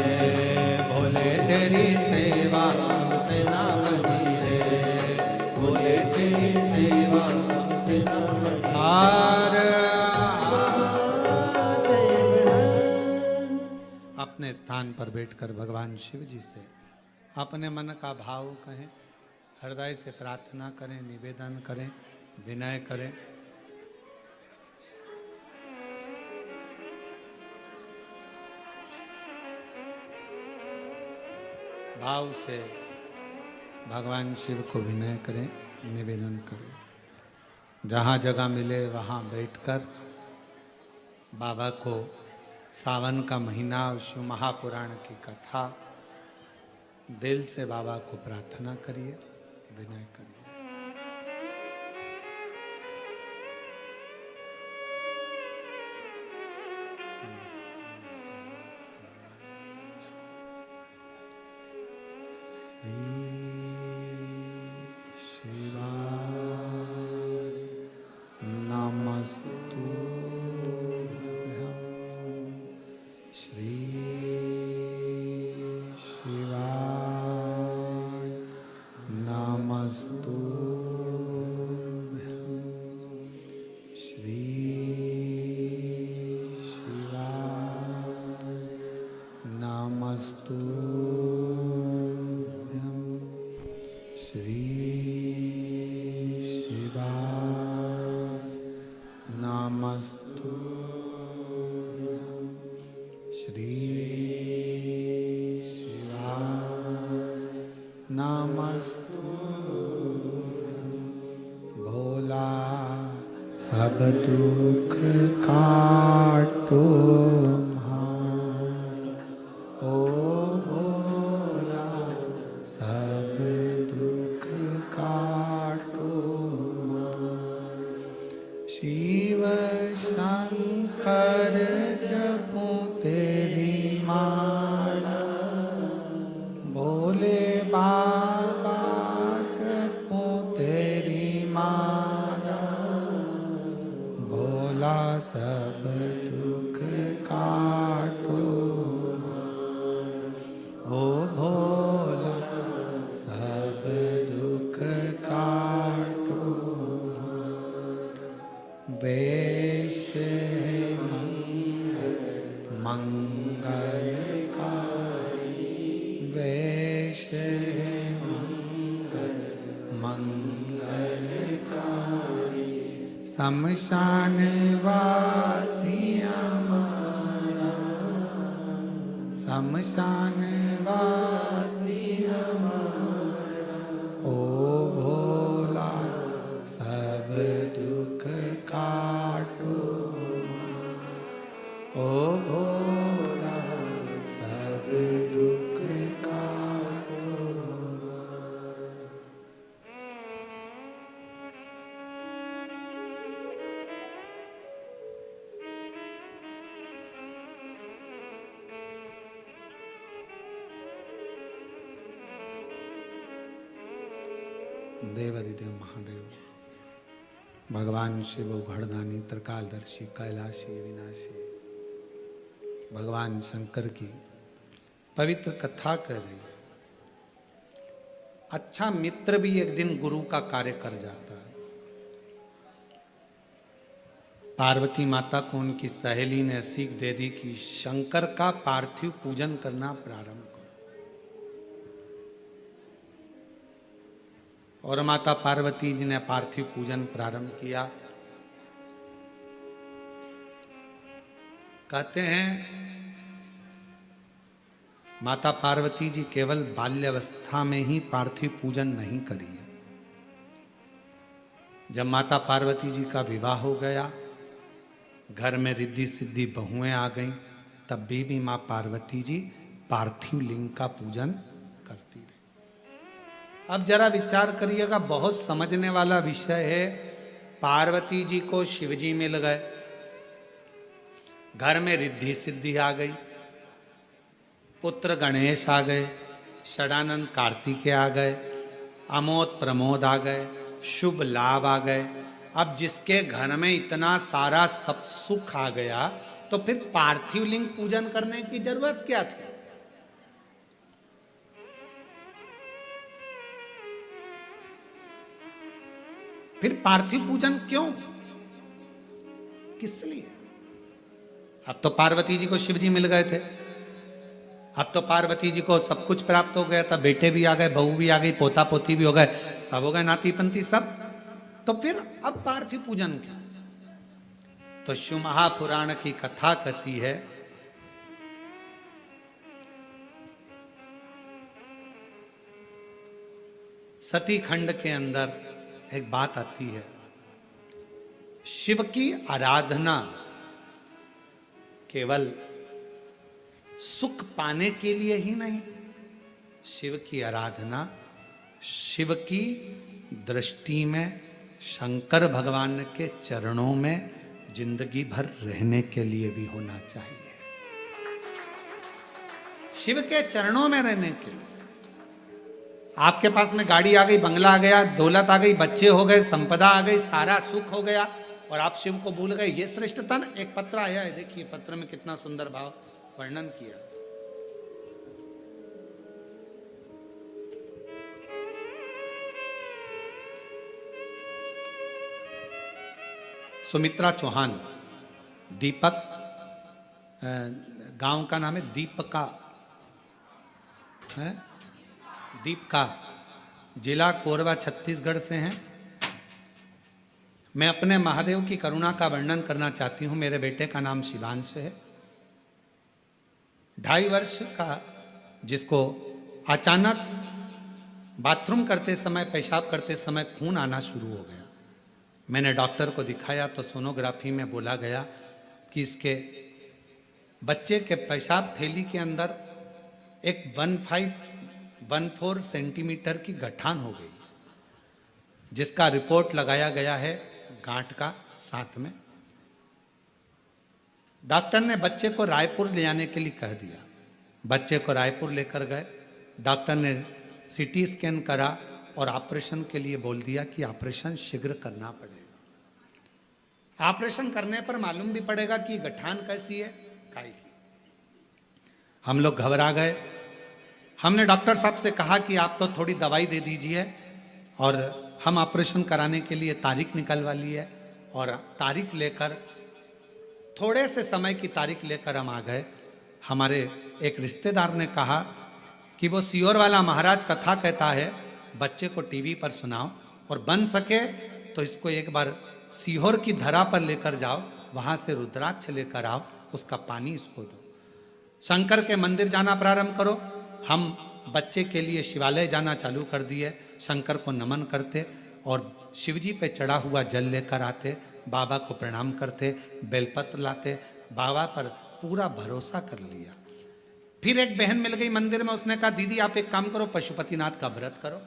भोले तेरी सेवा हमसे ना बनी रे, भोले तेरी सेवा हमसे ना बनी। अपने स्थान पर बैठकर भगवान शिव जी से अपने मन का भाव कहें, हृदय से प्रार्थना करें, निवेदन करें, विनय करें। भाव से भगवान शिव को विनय करें, निवेदन करें। जहाँ जगह मिले वहाँ बैठकर बाबा को सावन का महीना और शिव महापुराण की कथा दिल से बाबा को प्रार्थना करिए, विनय करिए। सब दुख काटो म्हारा, ओ भोला सब दुख काटो म्हारा। शिव शंकर जपो तेरी माला, भोले बाबा जपो तेरी माला, भोला सब दुख काटो, ओ भोला सब दुख काटो। वेश मंगलकारी, वेश मंगलकारी, शमशान वासी हमारा, शमशान वासी हमारा, ओ भोला सब दुख काटो, ओ भोला सब दुख काटो। देवाधिदेव महादेव भगवान शिव घड़दानी त्रिकालदर्शी कैलाशी विनाशी भगवान शंकर की पवित्र कथा कर रही है। अच्छा मित्र भी एक दिन गुरु का कार्य कर जाता है। पार्वती माता को उनकी सहेली ने सीख दे दी कि शंकर का पार्थिव पूजन करना प्रारंभ करो। और माता पार्वती जी ने पार्थिव पूजन प्रारंभ किया। कहते हैं माता पार्वती जी केवल बाल्यावस्था में ही पार्थिव पूजन नहीं करी है। जब माता पार्वती जी का विवाह हो गया, घर में रिद्धि सिद्धि बहुएं आ गईं, तब भी माँ पार्वती जी पार्थिव लिंग का पूजन करती रही। अब जरा विचार करिएगा, बहुत समझने वाला विषय है। पार्वती जी को शिवजी मिल गए, घर में रिद्धि सिद्धि आ गई, पुत्र गणेश आ गए, षडानंद कार्तिकेय आ गए, अमोद प्रमोद आ गए, शुभ लाभ आ गए। अब जिसके घर में इतना सारा सब सुख आ गया तो फिर पार्थिव लिंग पूजन करने की जरूरत क्या थी? फिर पार्थिव पूजन क्यों, किस लिए? अब तो पार्वती जी को शिव जी मिल गए थे, अब तो पार्वती जी को सब कुछ प्राप्त हो गया था, बेटे भी आ गए, बहू भी आ गई, पोता पोती भी हो गए, सब हो गए, नाती पंती सब। तो फिर अब पार्थिव पूजन क्या? तो शिव महापुराण की कथा कहती है सती खंड के अंदर एक बात आती है, शिव की आराधना केवल सुख पाने के लिए ही नहीं, शिव की आराधना शिव की दृष्टि में शंकर भगवान के चरणों में जिंदगी भर रहने के लिए भी होना चाहिए। शिव के चरणों में रहने के लिए। आपके पास में गाड़ी आ गई, बंगला आ गया, दौलत आ गई, बच्चे हो गए, संपदा आ गई, सारा सुख हो गया और आप शिव को भूल गए, ये श्रेष्ठता न? एक पत्र आया है, देखिए पत्र में कितना सुंदर भाव वर्णन किया। सुमित्रा चौहान, दीपक, गांव का नाम है दीपका, है दीपका, जिला कोरबा छत्तीसगढ़ से हैं। मैं अपने महादेव की करुणा का वर्णन करना चाहती हूँ। मेरे बेटे का नाम शिवांश है, 2.5 वर्ष का, जिसको अचानक बाथरूम करते समय, पेशाब करते समय खून आना शुरू हो गया। मैंने डॉक्टर को दिखाया तो सोनोग्राफी में बोला गया कि इसके बच्चे के पेशाब थैली के अंदर एक 1514 सेंटीमीटर की गठान हो गई, जिसका रिपोर्ट लगाया गया है गांठ का साथ में। डॉक्टर ने बच्चे को रायपुर ले जाने के लिए कह दिया। बच्चे को रायपुर लेकर गए, डॉक्टर ने सीटी स्कैन करा और ऑपरेशन के लिए बोल दिया कि ऑपरेशन शीघ्र करना पड़ेगा। ऑपरेशन करने पर मालूम भी पड़ेगा कि गठान कैसी है, काय की। हम लोग घबरा गए। हमने डॉक्टर साहब से कहा कि आप तो थोड़ी दवाई दे दीजिए और हम ऑपरेशन कराने के लिए तारीख निकलवा ली है। और तारीख लेकर, थोड़े से समय की तारीख लेकर हम आ गए। हमारे एक रिश्तेदार ने कहा कि वो सीहोर वाला महाराज कथा कहता है, बच्चे को टीवी पर सुनाओ और बन सके तो इसको एक बार सीहोर की धरा पर लेकर जाओ, वहां से रुद्राक्ष लेकर आओ, उसका पानी इसको दो, शंकर के मंदिर जाना प्रारंभ करो। हम बच्चे के लिए शिवालय जाना चालू कर दिए, शंकर को नमन करते और शिवजी पे चढ़ा हुआ जल लेकर आते, बाबा को प्रणाम करते, बेलपत्र लाते, बाबा पर पूरा भरोसा कर लिया। फिर एक बहन मिल गई मंदिर में, उसने कहा दीदी आप एक काम करो, पशुपतिनाथ का व्रत करो।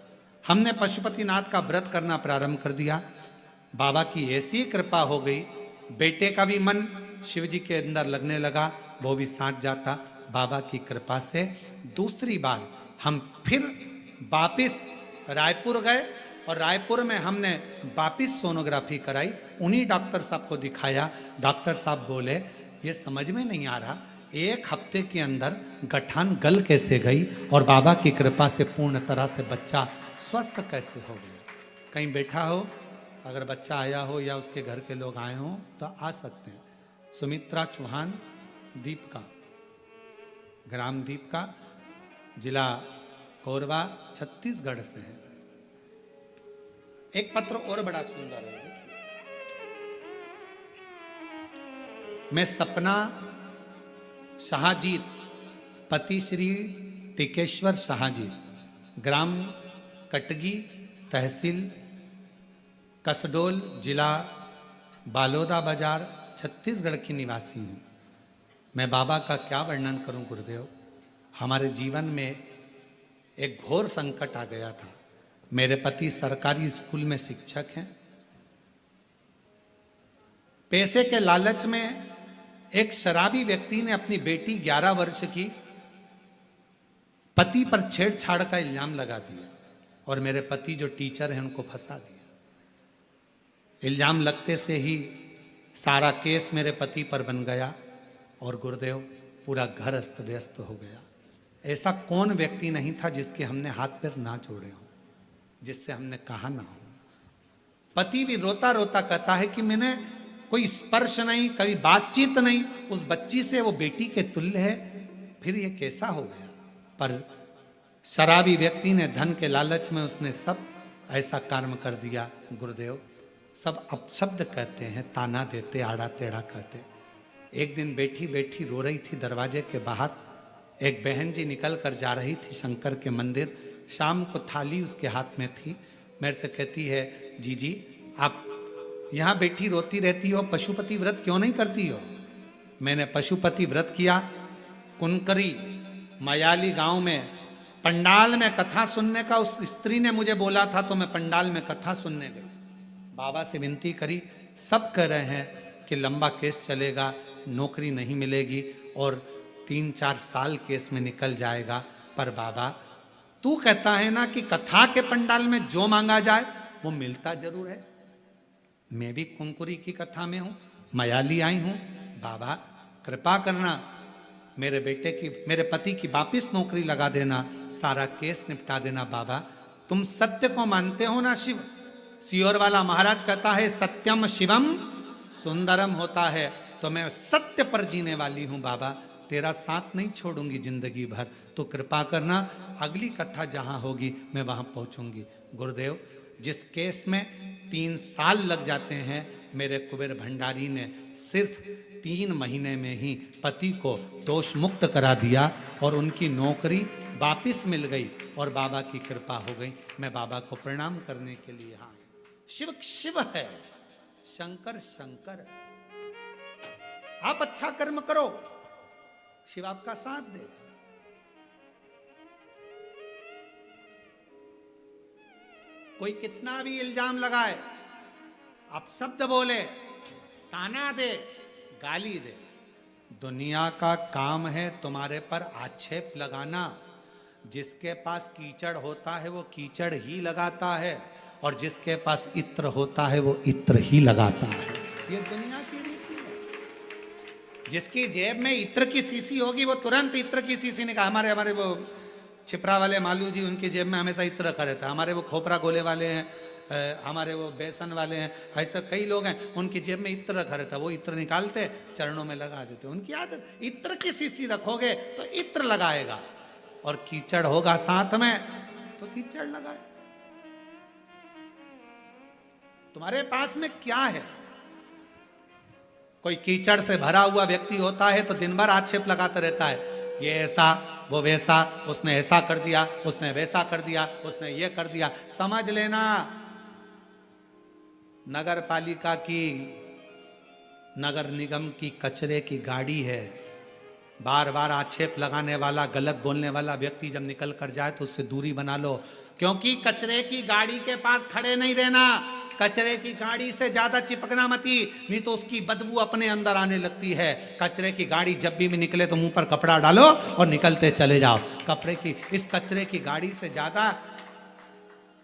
हमने पशुपतिनाथ का व्रत करना प्रारंभ कर दिया। बाबा की ऐसी कृपा हो गई, बेटे का भी मन शिवजी के अंदर लगने लगा, वो भी साथ जाता। बाबा की कृपा से दूसरी बार हम फिर वापिस रायपुर गए और रायपुर में हमने वापिस सोनोग्राफी कराई। उन्हीं डॉक्टर साहब को दिखाया। डॉक्टर साहब बोले ये समझ में नहीं आ रहा, 1 हफ्ते के अंदर गठान गल कैसे गई और बाबा की कृपा से पूर्ण तरह से बच्चा स्वस्थ कैसे हो गया। कहीं बैठा हो, अगर बच्चा आया हो या उसके घर के लोग आए हों तो आ सकते हैं। सुमित्रा चौहान, दीपका, ग्राम दीपका, जिला कोरबा, छत्तीसगढ़ से है। एक पत्र और बड़ा सुंदर है, देखिए। मैं सपना शाहजीत, पति श्री टिकेश्वर शाहजीत, ग्राम कटगी, तहसील कसडोल, जिला बालोदा बाजार, छत्तीसगढ़ की निवासी हूँ। मैं बाबा का क्या वर्णन करूं गुरुदेव। हमारे जीवन में एक घोर संकट आ गया था। मेरे पति सरकारी स्कूल में शिक्षक हैं। पैसे के लालच में एक शराबी व्यक्ति ने अपनी बेटी 11 वर्ष की पति पर छेड़छाड़ का इल्जाम लगा दिया और मेरे पति जो टीचर हैं उनको फंसा दिया। इल्जाम लगते से ही सारा केस मेरे पति पर बन गया और गुरुदेव पूरा घर अस्त व्यस्त हो गया। ऐसा कौन व्यक्ति नहीं था जिसके हमने हाथ पैर ना जोड़े हों, जिससे हमने कहा ना हो। पति भी रोता रोता कहता है कि मैंने कोई स्पर्श नहीं, कभी बातचीत नहीं, उस बच्ची से वो बेटी के तुल्य है, फिर ये कैसा हो गया। पर शराबी व्यक्ति ने धन के लालच में उसने सब ऐसा कर्म कर दिया। गुरुदेव सब अपशब्द कहते हैं, ताना देते, आड़ा टेढ़ा कहते। एक दिन बैठी बैठी रो रही थी दरवाजे के बाहर, एक बहन जी निकल कर जा रही थी शंकर के मंदिर। शाम को थाली उसके हाथ में थी। मेरे से कहती है, जी आप यहाँ बैठी रोती रहती हो, पशुपति व्रत क्यों नहीं करती हो। मैंने पशुपति व्रत किया। कुनकरी मयाली गांव में पंडाल में कथा सुनने का उस स्त्री ने मुझे बोला था, तो मैं पंडाल में कथा सुनने गई। बाबा से विनती करी। सब कह रहे हैं कि लंबा केस चलेगा, नौकरी नहीं मिलेगी और 3-4 साल केस में निकल जाएगा। पर बाबा तू कहता है ना कि कथा के पंडाल में जो मांगा जाए वो मिलता जरूर है। मैं भी कुनकुरी की कथा में हूं, मयाली आई हूं। बाबा कृपा करना, मेरे पति की वापिस नौकरी लगा देना, सारा केस निपटा देना। बाबा तुम सत्य को मानते हो ना शिव। सियोर वाला महाराज कहता है सत्यम शिवम सुंदरम होता है, तो मैं सत्य पर जीने वाली हूं। बाबा तेरा साथ नहीं छोड़ूंगी जिंदगी भर, तो कृपा करना अगली कथा जहां होगी मैं वहां पहुंचूंगी। गुरुदेव जिस केस में 3 साल लग जाते हैं, मेरे कुबेर भंडारी ने सिर्फ 3 महीने में ही पति को दोष मुक्त करा दिया और उनकी नौकरी वापिस मिल गई और बाबा की कृपा हो गई। मैं बाबा को प्रणाम करने के लिए हाँ, शिव शिव है, शंकर शंकर। आप अच्छा कर्म करो, शिव आपका साथ दे। कोई कितना भी इल्जाम लगाए, आप शब्द बोले, ताना दे, गाली दे, दुनिया का काम है तुम्हारे पर आक्षेप लगाना। जिसके पास कीचड़ होता है वो कीचड़ ही लगाता है और जिसके पास इत्र होता है वो इत्र ही लगाता है। ये दुनिया की रीति है। जिसकी जेब में इत्र की शीशी होगी वो तुरंत इत्र की शीशी निकाल। हमारे वो छिपरा वाले मालू जी, उनकी जेब में हमेशा इत्र रखा रहता है। हमारे वो खोपरा गोले वाले हैं, हमारे वो बेसन वाले हैं, ऐसे कई लोग हैं, उनकी जेब में इत्र रखा रहता है। वो इत्र निकालते चरणों में लगा देते। उनकी आदत, इत्र की शीशी रखोगे तो इत्र लगाएगा और कीचड़ होगा साथ में तो कीचड़ लगाए। तुम्हारे पास में क्या है? कोई कीचड़ से भरा हुआ व्यक्ति होता है तो दिन भर आक्षेप लगाता रहता है, ये ऐसा वो वैसा, उसने ऐसा कर दिया, उसने वैसा कर दिया, उसने ये कर दिया। समझ लेना नगर पालिका की, नगर निगम की कचरे की गाड़ी है। बार बार आक्षेप लगाने वाला, गलत बोलने वाला व्यक्ति जब निकल कर जाए तो उससे दूरी बना लो, क्योंकि कचरे की गाड़ी के पास खड़े नहीं रहना। कचरे की गाड़ी से ज्यादा चिपकना मती, नहीं तो उसकी बदबू अपने अंदर आने लगती है। कचरे की गाड़ी जब भी निकले तो मुंह पर कपड़ा डालो और निकलते चले जाओ। इस कचरे की गाड़ी से ज्यादा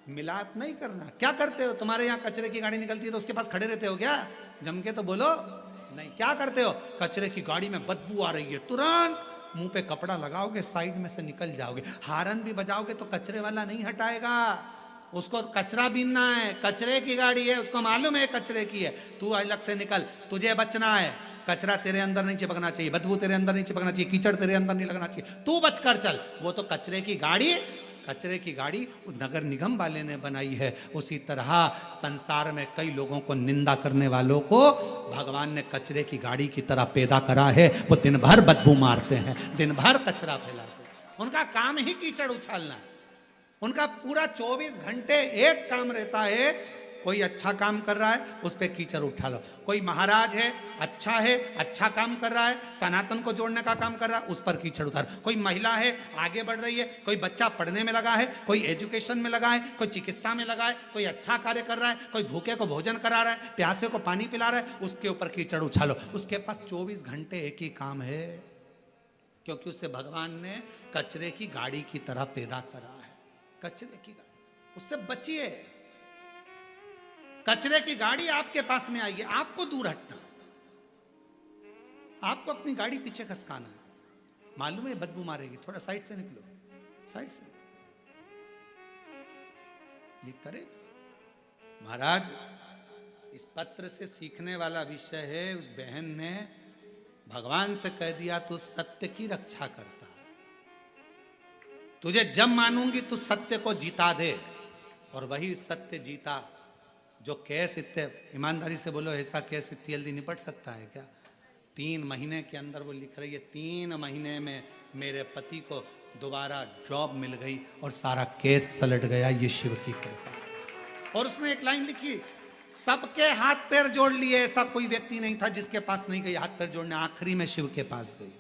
मिलाप नहीं करना। क्या करते हो? तुम्हारे यहाँ कचरे की गाड़ी निकलती है तो उसके पास खड़े रहते हो क्या? जम के तो बोलो। नहीं, क्या करते हो? कचरे की गाड़ी में बदबू आ रही है, तुरंत मुंह पे कपड़ा लगाओगे, साइड में से निकल जाओगे। हारन भी बजाओगे तो कचरे वाला नहीं हटाएगा, उसको कचरा बीनना है। कचरे की गाड़ी है, उसको मालूम है कचरे की है। तू अलग से निकल, तुझे बचना है। कचरा तेरे अंदर नहीं चिपकना चाहिए, बदबू तेरे अंदर नहीं चिपकना चाहिए, कीचड़ तेरे अंदर नहीं लगना चाहिए। तू बचकर चल। वो तो कचरे की गाड़ी नगर निगम वाले ने बनाई है। उसी तरह संसार में कई लोगों को निंदा करने वालों को भगवान ने कचरे की गाड़ी की तरह पैदा करा है। वो दिन भर बदबू मारते हैं, दिन भर कचरा फैलाते हैं। उनका काम ही कीचड़ उछालना है। उनका पूरा 24 घंटे एक काम रहता है, कोई अच्छा काम कर रहा है उस पर कीचड़ उठा लो। कोई महाराज है, अच्छा काम कर रहा है, सनातन को जोड़ने का काम कर रहा है, उस पर कीचड़ उतार। कोई महिला है, आगे बढ़ रही है, कोई बच्चा पढ़ने में लगा है, कोई एजुकेशन में लगा है, कोई चिकित्सा में लगा है, कोई अच्छा कार्य कर रहा है, कोई भूखे को भोजन करा रहा है, प्यासे को पानी पिला रहा है, उसके ऊपर कीचड़ उछालो। उसके पास 24 घंटे एक ही काम है, क्योंकि उसे भगवान ने कचरे की गाड़ी की तरह पैदा करा है। कचरे की गाड़ी, उससे बचिए। कचरे की गाड़ी आपके पास में आएगी, आपको दूर हटना, आपको अपनी गाड़ी पीछे खसकाना है। मालूम है बदबू मारेगी, थोड़ा साइड से निकलो, साइड से। ये करेगा महाराज। इस पत्र से सीखने वाला विषय है, उस बहन ने भगवान से कह दिया तू सत्य की रक्षा करता है, तुझे जब मानूंगी तू सत्य को जीता दे। और वही सत्य जीता। जो केस इतने, ईमानदारी से बोलो, ऐसा केस इतनी जल्दी निपट सकता है क्या? 3 महीने के अंदर वो लिख रही है, 3 महीने में मेरे पति को दोबारा जॉब मिल गई और सारा केस सलट गया, ये शिव की कृपा। और उसने एक लाइन लिखी, सबके हाथ पैर जोड़ लिए, ऐसा कोई व्यक्ति नहीं था जिसके पास नहीं गई हाथ पैर जोड़ने, आखिरी में शिव के पास गई,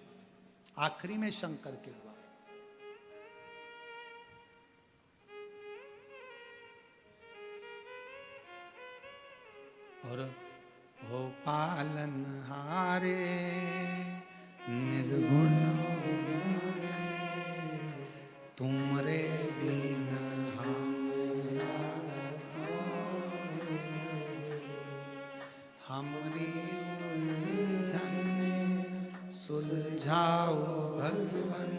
आखिरी में शंकर के द्वारा। और हो पालनहारे निर्गुण तुमरे बिन हमरी उलझन सुलझाओ भगवन,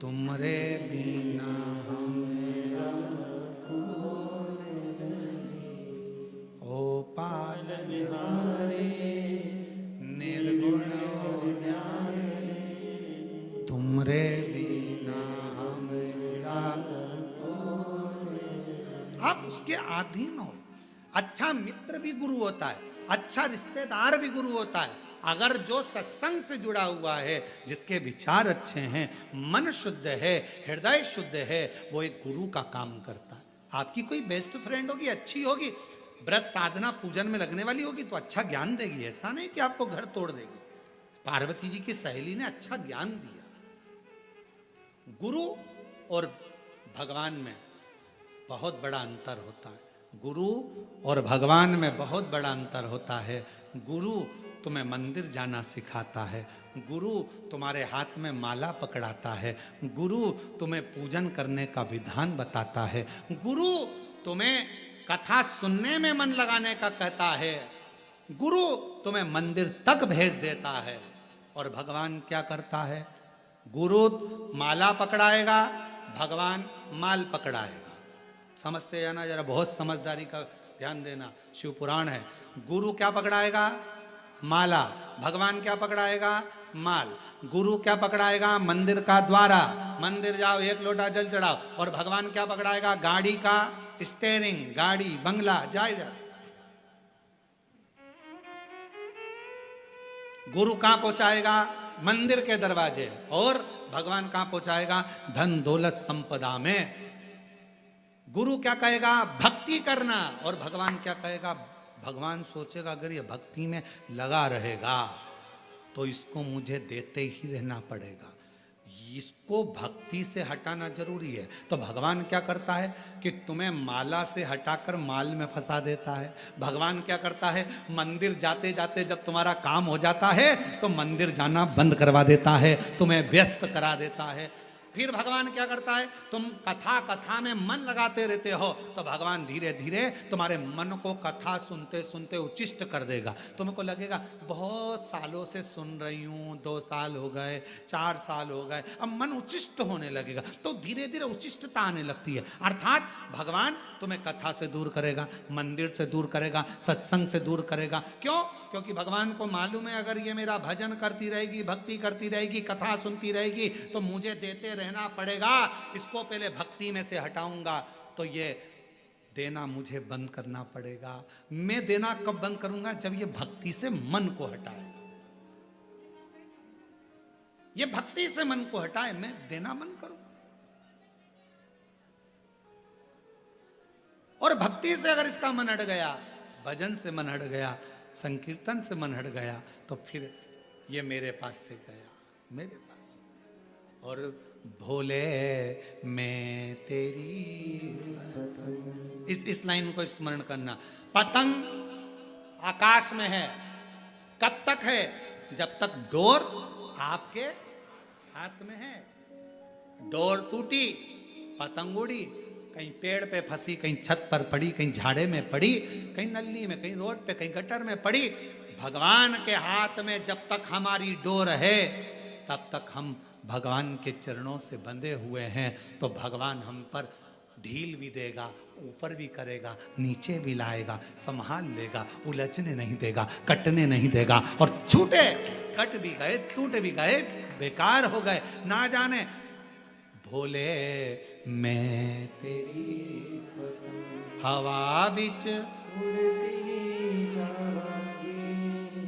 तुमरे बिना पालनहारे निर्गुण न्याय, तुमरे बिना हमरा। आप उसके अधीन हो। अच्छा मित्र भी गुरु होता है, अच्छा रिश्तेदार भी गुरु होता है। अगर जो सत्संग से जुड़ा हुआ है, जिसके विचार अच्छे हैं, मन शुद्ध है, हृदय शुद्ध है, वो एक गुरु का काम करता है। आपकी कोई बेस्ट फ्रेंड होगी, अच्छी होगी, व्रत साधना पूजन में लगने वाली होगी तो अच्छा ज्ञान देगी, ऐसा नहीं कि आपको घर तोड़ देगी। पार्वती जी की सहेली ने अच्छा ज्ञान दिया। गुरु और भगवान में बहुत बड़ा अंतर होता है। गुरु और भगवान में बहुत बड़ा अंतर होता है। गुरु तुम्हें मंदिर जाना सिखाता है, गुरु तुम्हारे हाथ में माला पकड़ाता है, गुरु तुम्हें पूजन करने का विधान बताता है, गुरु तुम्हें कथा सुनने में मन लगाने का कहता है, गुरु तुम्हें मंदिर तक भेज देता है। और भगवान क्या करता है? गुरु माला पकड़ाएगा, भगवान माल पकड़ाएगा। समझते हैं ना? जरा बहुत समझदारी का ध्यान देना। शिव पुराण है। गुरु क्या पकड़ाएगा? माला। भगवान क्या पकड़ाएगा? माल। गुरु क्या पकड़ाएगा? मंदिर का द्वारा। मंदिर जाओ, 1 लोटा जल चढ़ाओ। और भगवान क्या पकड़ाएगा? गाड़ी का स्टेयरिंग, गाड़ी, बंगला, जायदाद। गुरु कहां पहुंचाएगा? मंदिर के दरवाजे। और भगवान कहां पहुंचाएगा? धन दौलत संपदा में। गुरु क्या कहेगा? भक्ति करना। और भगवान क्या कहेगा? भगवान सोचेगा अगर ये भक्ति में लगा रहेगा तो इसको मुझे देते ही रहना पड़ेगा, इसको भक्ति से हटाना जरूरी है। तो भगवान क्या करता है कि तुम्हें माला से हटाकर माल में फंसा देता है। भगवान क्या करता है? मंदिर जाते जाते जब तुम्हारा काम हो जाता है तो मंदिर जाना बंद करवा देता है, तुम्हें व्यस्त करा देता है। फिर भगवान क्या करता है? तुम कथा में मन लगाते रहते हो तो भगवान धीरे धीरे तुम्हारे मन को कथा सुनते सुनते उच्चिष्ट कर देगा। तुमको लगेगा बहुत सालों से सुन रही हूँ, 2 साल हो गए, 4 साल हो गए, अब मन उच्चिष्ट होने लगेगा। तो धीरे धीरे उच्चिष्टता आने लगती है। अर्थात भगवान तुम्हें कथा से दूर करेगा, मंदिर से दूर करेगा, सत्संग से दूर करेगा। क्यों? क्योंकि भगवान को मालूम है अगर ये मेरा भजन करती रहेगी, भक्ति करती रहेगी, कथा सुनती रहेगी तो मुझे देते रहना पड़ेगा। इसको पहले भक्ति में से हटाऊंगा तो ये देना मुझे बंद करना पड़ेगा। मैं देना कब बंद करूंगा? जब ये भक्ति से मन को हटाए। ये भक्ति से मन को हटाए, मैं देना बंद करूं। और भक्ति से अगर इसका मन हट गया, भजन से मन हट गया, संकीर्तन से मन हट गया तो फिर ये मेरे पास से गया, मेरे पास। और भोले मैं तेरी इस लाइन को स्मरण करना। पतंग आकाश में है, कब तक है? जब तक डोर आपके हाथ में है। डोर टूटी, पतंग उड़ी, कहीं पेड़ पे फंसी, कहीं छत पर पड़ी, कहीं झाड़े में पड़ी, कहीं नली में, कहीं रोड पे, कहीं गटर में पड़ी, भगवान के हाथ में जब तक हमारी डोर है तब तक हम भगवान के चरणों से बंधे हुए हैं। तो भगवान हम पर ढील भी देगा, ऊपर भी करेगा, नीचे भी लाएगा, संभाल लेगा, उलझने नहीं देगा, कटने नहीं देगा। और छूटे, कट भी गए, टूट भी गए, बेकार हो गए, ना जाने भोले मैं तेरी हवा बिच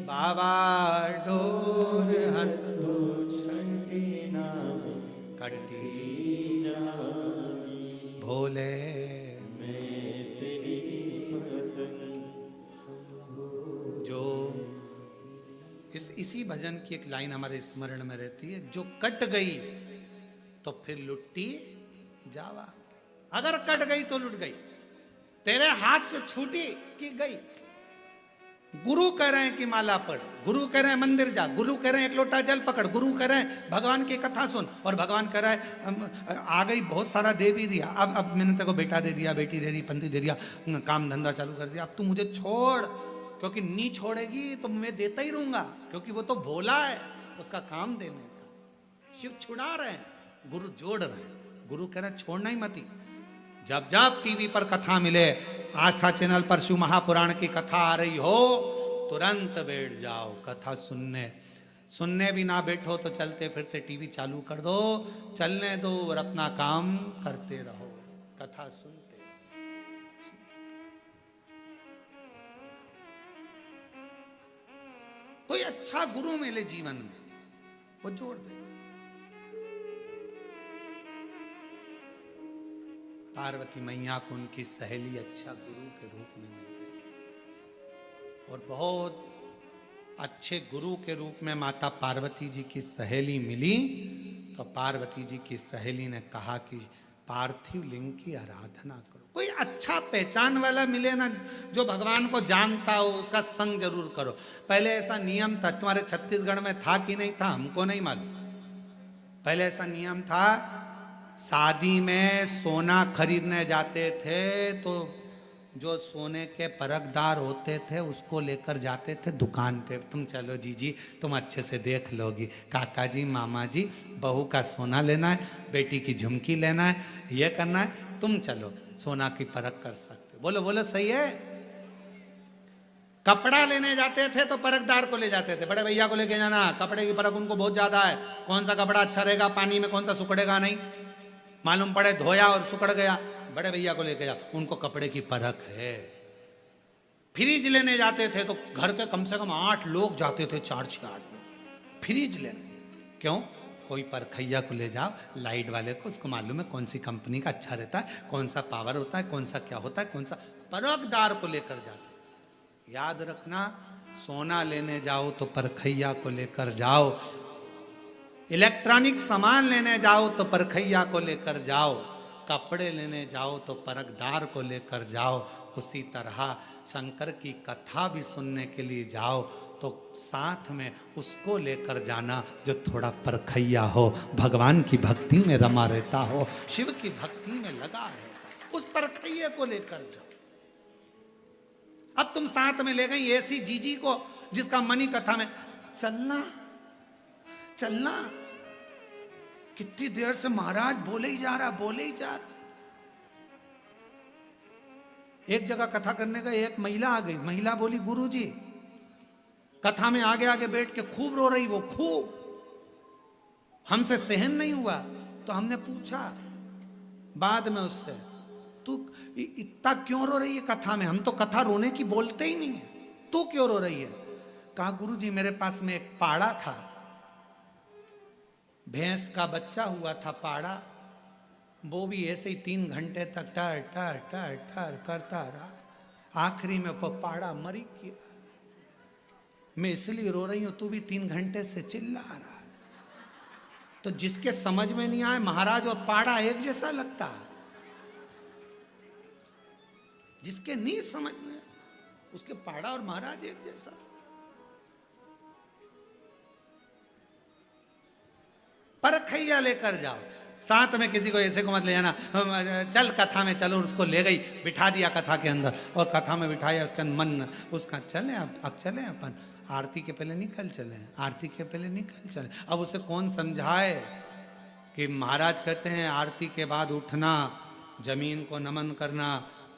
बाबा डोर हथो छंडी नाम कटी भोले मैं तेरी जो इसी भजन की एक लाइन हमारे स्मरण में रहती है, जो कट गई तो फिर लुट्टी जावा। अगर कट गई तो लुट गई, तेरे हाथ से छूटी कि गई। गुरु कह रहे हैं कि माला पढ़, गुरु कह रहे हैं मंदिर जा, गुरु कह रहे हैं एक लोटा जल पकड़, गुरु कह रहे हैं भगवान की कथा सुन, और भगवान कह रहा है आ गई बहुत सारा दे भी दिया, अब मैंने तेरे को बेटा दे दिया, बेटी दे दी, पंथी दे दिया, काम धंधा चालू कर दिया, अब तू मुझे छोड़, क्योंकि नहीं छोड़ेगी तो मैं देता ही रहूंगा, क्योंकि वो तो भोला है, उसका काम देने का। शिव छुड़ा रहे हैं, गुरु जोड़ रहे हैं। गुरु कह रहे हैं छोड़ना ही मती। जब जब टीवी पर कथा मिले, आस्था चैनल पर शिव महापुराण की कथा आ रही हो, तुरंत बैठ जाओ कथा सुनने। सुनने भी ना बैठो तो चलते फिरते टीवी चालू कर दो, चलने दो और अपना काम करते रहो, कथा सुनते। कोई अच्छा गुरु मिले जीवन में, वो जोड़ देगा। पार्वती मैया को उनकी सहेली अच्छा गुरु के रूप में मिल गई, और बहुत अच्छे गुरु के रूप में माता पार्वती जी की सहेली मिली। तो पार्वती जी की सहेली ने कहा कि पार्थिव लिंग की आराधना करो। कोई अच्छा पहचान वाला मिले ना, जो भगवान को जानता हो, उसका संग जरूर करो। पहले ऐसा नियम था, तुम्हारे छत्तीसगढ़ में था कि नहीं था हमको नहीं मालूम। पहले ऐसा नियम था, शादी में सोना खरीदने जाते थे तो जो सोने के परखदार होते थे उसको लेकर जाते थे दुकान पे, तुम चलो जीजी, तुम अच्छे से देख लोगी, काका जी, मामा जी, बहू का सोना लेना है, बेटी की झुमकी लेना है, ये करना है, तुम चलो सोना की परख कर सकते। बोलो बोलो सही है। कपड़ा लेने जाते थे तो परखदार को ले जाते थे, बड़े भैया को लेके जाना, कपड़े की परख उनको बहुत ज्यादा है, कौन सा कपड़ा अच्छा रहेगा, पानी में कौन सा सुखड़ेगा नहीं, मालूम पड़े धोया और सुकड़ गया, बड़े भैया को लेके जा, उनको कपड़े की परख है। फ्रिज लेने जाते थे तो घर के कम से कम 8 लोग जाते थे, 4-6 8 लोग फ्रिज लेने। क्यों? कोई परखैया को ले जाओ, लाइट वाले को, उसको मालूम है कौन सी कंपनी का अच्छा रहता है, कौन सा पावर होता है, कौन सा क्या होता है, कौन सा, परखदार को लेकर जाते। याद रखना, सोना लेने जाओ तो परखैया को लेकर जाओ, इलेक्ट्रॉनिक सामान लेने जाओ तो परखैया को लेकर जाओ, कपड़े लेने जाओ तो परखदार को लेकर जाओ। उसी तरह शंकर की कथा भी सुनने के लिए जाओ तो साथ में उसको लेकर जाना जो थोड़ा परखैया हो, भगवान की भक्ति में रमा रहता हो, शिव की भक्ति में लगा रहता, उस परखैये को लेकर जाओ। अब तुम साथ में ले गई ऐसी जीजी को जिसका मनी कथा में चलना चलना, कितनी देर से महाराज बोले ही जा रहा, बोले ही जा रहा। एक जगह कथा करने का एक महिला आ गई, महिला बोली गुरुजी, कथा में आगे आगे बैठ के खूब रो रही, वो खूब, हमसे सहन नहीं हुआ। तो हमने पूछा बाद में उससे, तू इतना क्यों रो रही है कथा में, हम तो कथा रोने की बोलते ही नहीं है, तू क्यों रो रही है? कहा गुरुजी मेरे पास में एक पाड़ा था, भैंस का बच्चा हुआ था पाड़ा, वो भी ऐसे ही 3 घंटे तक टर टर टर टर करता रहा, आखिरी में वो पाड़ा मरी गया। मैं इसलिए रो रही हूं, तू भी 3 घंटे से चिल्ला रहा है। तो जिसके समझ में नहीं आए, महाराज और पाड़ा एक जैसा लगता है, जिसके नहीं समझ में उसके पाड़ा और महाराज एक जैसा। परखैया लेकर जाओ, साथ में किसी को ऐसे को मत ले जाना, चल कथा में चलो, उसको ले गई बिठा दिया कथा के अंदर, और कथा में बिठाया उसका मन उसका, चले अब चले अपन आरती के पहले निकल चले, आरती के पहले निकल चले। अब उसे कौन समझाए कि महाराज कहते हैं आरती के बाद उठना, जमीन को नमन करना,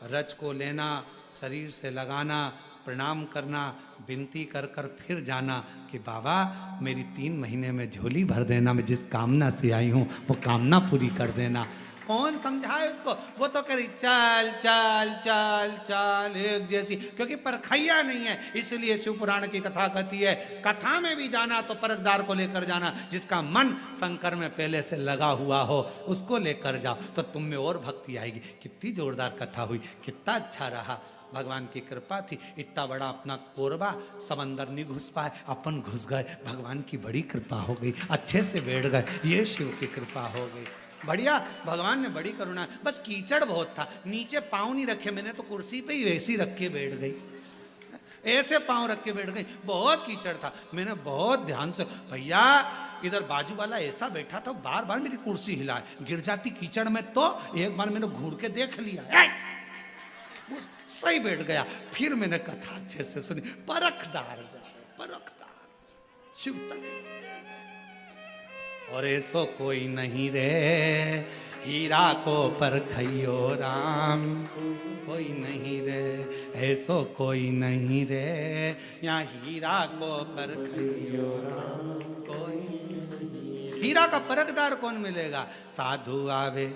रज को लेना, शरीर से लगाना, प्रणाम करना, विनती कर कर फिर जाना कि बाबा मेरी 3 महीने में झोली भर देना, मैं जिस कामना से आई हूँ वो कामना पूरी कर देना। कौन समझाए उसको? वो तो करी चल चल चल चल एक जैसी, क्योंकि परखैया नहीं है, इसलिए शिव पुराण की कथा कहती है कथा में भी जाना तो परखदार को लेकर जाना, जिसका मन शंकर में पहले से लगा हुआ हो उसको लेकर जाओ, तो तुम में और भक्ति आएगी। कितनी जोरदार कथा हुई, कितना अच्छा रहा, भगवान की कृपा थी। इतना बड़ा अपना कोरबा समंदर नहीं घुस पाए, अपन घुस गए, भगवान की बड़ी कृपा हो गई, अच्छे से बैठ गए, ये शिव की कृपा हो गई। बढ़िया, भगवान ने बड़ी करुणा। बस कीचड़ बहुत था, नीचे पाँव नहीं रखे मैंने, तो कुर्सी पे ही वैसी रख के बैठ गई, ऐसे पाँव रख के बैठ गई, बहुत कीचड़ था। मैंने बहुत ध्यान से, भैया इधर बाजू वाला ऐसा बैठा था, बार बार मेरी कुर्सी हिलाए, गिर जाती कीचड़ में, तो एक बार मैंने घूर के देख लिया, सही बैठ गया। फिर मैंने कथा अच्छे से सुनी, परखदार शिव तक। और ऐसो कोई नहीं रे हीरा को परखइयो राम, कोई नहीं रे, ऐसो कोई नहीं रे यहाँ हीरा को परखइयो राम, कोई नहीं। हीरा का परखदार कौन मिलेगा? साधु आवे,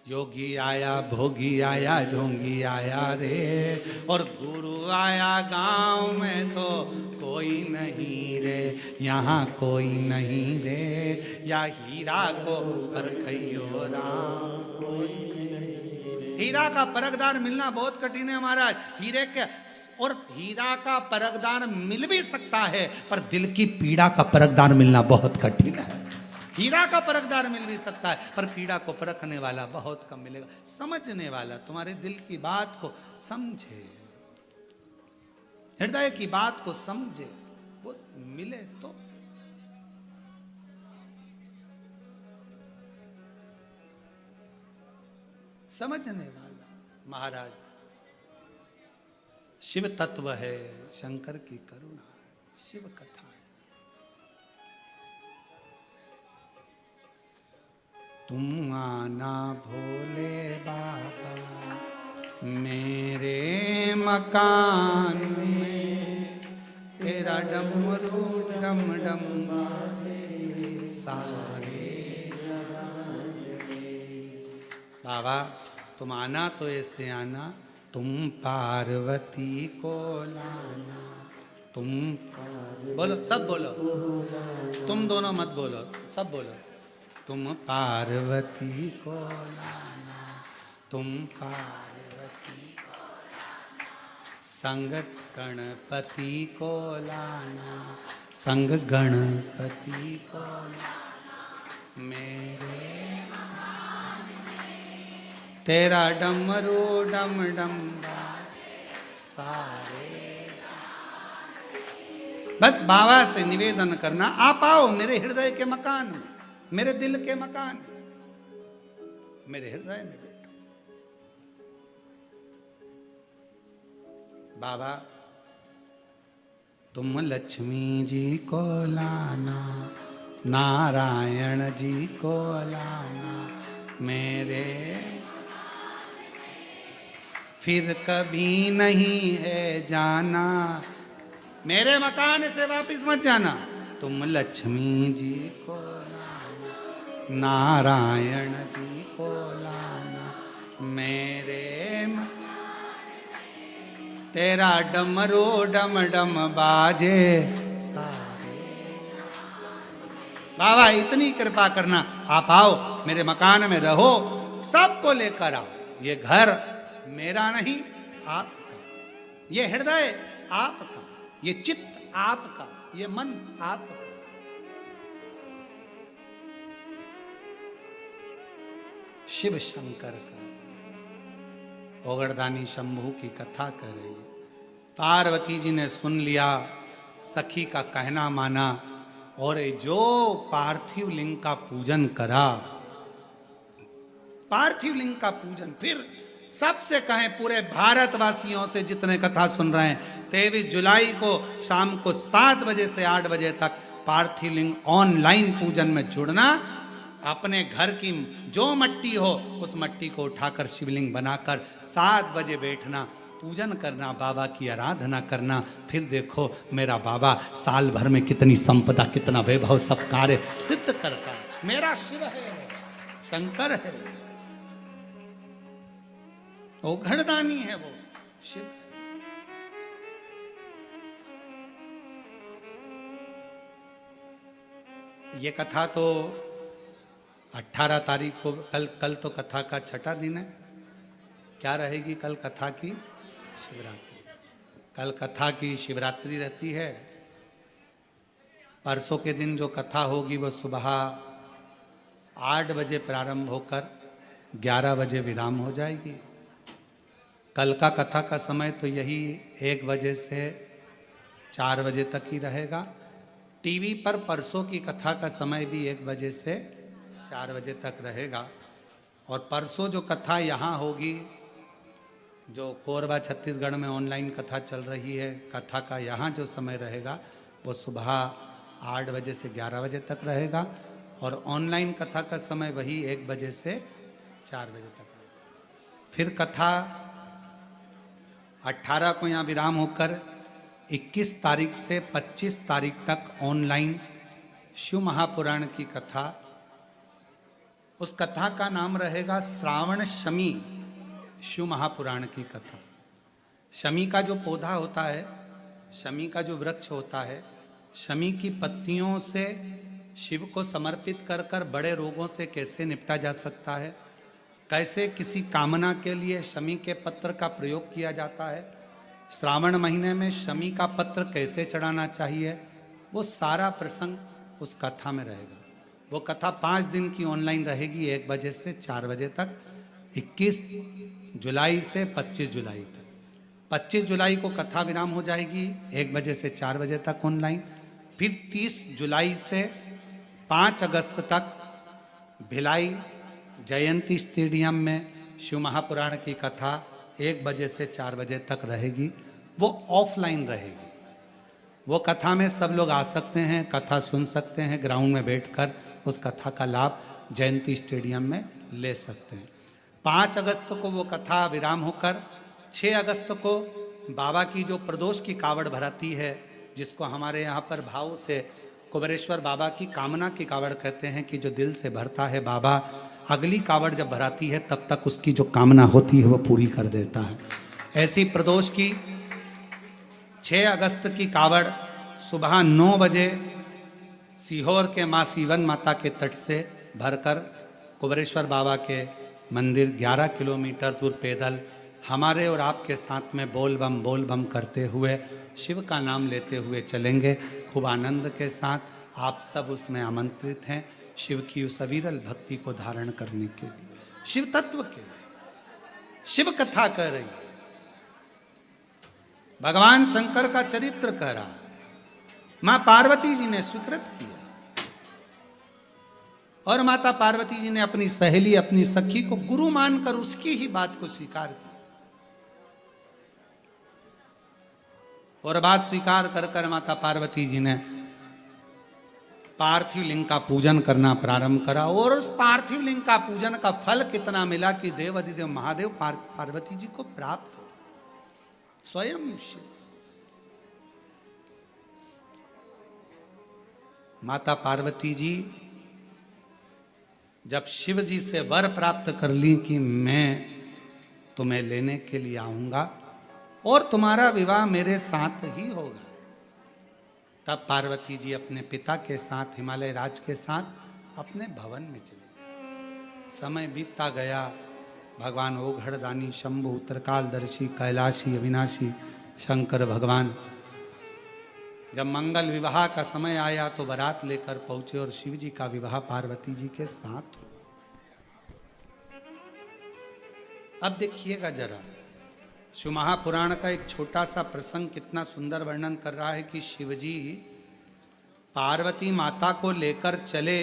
योगी आया, भोगी आया, ढोंगी आया रे, और गुरु आया गांव में तो कोई नहीं रे, यहाँ कोई नहीं रे, या हीरा को परखइयो राम, कोई नहीं। हीरा का परखदार मिलना बहुत कठिन है महाराज। हीरे के और हीरा का परखदार मिल भी सकता है, पर दिल की पीड़ा का परखदार मिलना बहुत कठिन है। हीरा का परखदार मिल भी सकता है, पर पीड़ा को परखने वाला बहुत कम मिलेगा। समझने वाला, तुम्हारे दिल की बात को समझे, हृदय की बात को समझे, वो मिले तो। समझने वाला महाराज, शिव तत्व है, शंकर की करुणा है, शिव कथा है। तुम आना भोले बाबा मेरे मकान में, तेरा डमरू डम डम बाजे सारे बाबा। तुम आना तो ऐसे आना, तुम पार्वती को लाना, तुम बोलो, सब बोलो, तुम दोनों मत बोलो, सब बोलो। तुम पार्वती को लाना, तुम पार्वती को लाना, संग गणपति को लाना, संग गणपति को लाना मेरे, तेरा डमरू डम डम सारे। बस बाबा से निवेदन करना, आप आओ मेरे हृदय के मकान में, मेरे दिल के मकान, मेरे हृदय में बैठो। बाबा तुम लक्ष्मी जी को लाना, नारायण जी को लाना मेरे, फिर कभी नहीं है जाना, मेरे मकान से वापिस मत जाना। तुम लक्ष्मी जी को लाना, नारायण जी को लाना मेरे, तेरा डमरू डम डम बाजे सारे। बाबा इतनी कृपा करना, आप आओ मेरे मकान में रहो, सबको लेकर आओ। ये घर मेरा नहीं आपका, ये हृदय आपका, ये चित्त आपका, ये मन आपका। शिव शंकर का ओगरदानी शंभू की कथा कर रही है। पार्वती जी ने सुन लिया, सखी का कहना माना, और जो पार्थिव लिंग का पूजन करा, पार्थिव लिंग का पूजन। फिर सबसे कहें पूरे भारतवासियों से जितने कथा सुन रहे हैं, 23 जुलाई को शाम को 7 बजे से 8 बजे तक पार्थिव लिंग ऑनलाइन पूजन में जुड़ना। अपने घर की जो मट्टी हो उस मट्टी को उठाकर शिवलिंग बनाकर 7 बजे बैठना, पूजन करना, बाबा की आराधना करना। फिर देखो मेरा बाबा साल भर में कितनी संपदा, कितना वैभव, सब कार्य सिद्ध करता है। मेरा शिव है, शंकर है, वो घड़दानी है, वो शिव है। ये कथा तो 18 तारीख को, कल तो कथा का छठा दिन है। क्या रहेगी कल कथा की? शिवरात्रि। कल कथा की शिवरात्रि रहती है। परसों के दिन जो कथा होगी वो सुबह 8 बजे प्रारंभ होकर 11 बजे विराम हो जाएगी। कल का कथा का समय तो यही 1 बजे से 4 बजे तक ही रहेगा। टीवी पर परसों की कथा का समय भी 1 बजे से 4 बजे तक रहेगा। और परसों जो कथा यहाँ होगी, जो कोरबा छत्तीसगढ़ में ऑनलाइन कथा चल रही है, कथा का यहाँ जो समय रहेगा वो सुबह 8 बजे से 11 बजे तक रहेगा। और ऑनलाइन कथा का समय वही 1 बजे से 4 बजे तक रहेगा। फिर कथा 18 को यहाँ विराम होकर 21 तारीख से 25 तारीख तक ऑनलाइन शिव महापुराण की कथा। उस कथा का नाम रहेगा श्रावण शमी शिव महापुराण की कथा। शमी का जो पौधा होता है, शमी का जो वृक्ष होता है, शमी की पत्तियों से शिव को समर्पित कर कर बड़े रोगों से कैसे निपटा जा सकता है, कैसे किसी कामना के लिए शमी के पत्र का प्रयोग किया जाता है, श्रावण महीने में शमी का पत्र कैसे चढ़ाना चाहिए, वो सारा प्रसंग उस कथा में रहेगा। वो कथा 5 दिन की ऑनलाइन रहेगी, 1 बजे से 4 बजे तक, 21 जुलाई से 25 जुलाई तक। 25 जुलाई को कथा विराम हो जाएगी 1 बजे से 4 बजे तक ऑनलाइन। फिर 30 जुलाई से 5 अगस्त तक भिलाई जयंती स्टेडियम में शिव महापुराण की कथा 1 बजे से 4 बजे तक रहेगी। वो ऑफलाइन रहेगी। वो कथा में सब लोग आ सकते हैं, कथा सुन सकते हैं, ग्राउंड में बैठकर उस कथा का लाभ जयंती स्टेडियम में ले सकते हैं। 5 अगस्त को वो कथा विराम होकर 6 अगस्त को बाबा की जो प्रदोष की कावड़ भराती है, जिसको हमारे यहाँ पर भाव से कुबेरेश्वर बाबा की कामना की कावड़ कहते हैं, कि जो दिल से भरता है बाबा, अगली कावड़ जब भराती है तब तक उसकी जो कामना होती है वो पूरी कर देता है। ऐसी प्रदोष की 6 अगस्त की कावड़ सुबह 9 बजे सीहोर के माँ सीवन माता के तट से भरकर कुबेरेश्वर बाबा के मंदिर 11 किलोमीटर दूर पैदल हमारे और आपके साथ में बोल बम करते हुए शिव का नाम लेते हुए चलेंगे। खूब आनंद के साथ आप सब उसमें आमंत्रित हैं, शिव की उस अविरल भक्ति को धारण करने के लिए, शिव तत्व के लिए। शिव कथा कह रही है, भगवान शंकर का चरित्र कह रहा है। मां पार्वती जी ने स्वीकृत किया और माता पार्वती जी ने अपनी सहेली, अपनी सखी को गुरु मानकर उसकी ही बात को स्वीकार किया। और बात स्वीकार कर कर माता पार्वती जी ने पार्थिव लिंग का पूजन करना प्रारंभ करा। और उस पार्थिव लिंग का पूजन का फल कितना मिला कि देव अधिदेव महादेव पार्वती जी को प्राप्त हो, स्वयं शिव। माता पार्वती जी जब शिव जी से वर प्राप्त कर ली कि मैं तुम्हें लेने के लिए आऊंगा और तुम्हारा विवाह मेरे साथ ही होगा, तब पार्वती जी अपने पिता के साथ, हिमालय राज के साथ अपने भवन में चली। समय बीतता गया। भगवान ओघड़दानी, शंभु, उत्तरकालदर्शी, कैलाशी, अविनाशी शंकर भगवान जब मंगल विवाह का समय आया तो बारात लेकर पहुंचे और शिव जी का विवाह पार्वती जी के साथ हुआ। अब देखिएगा जरा, शिव महापुराण का एक छोटा सा प्रसंग कितना सुंदर वर्णन कर रहा है कि शिवजी पार्वती माता को लेकर चले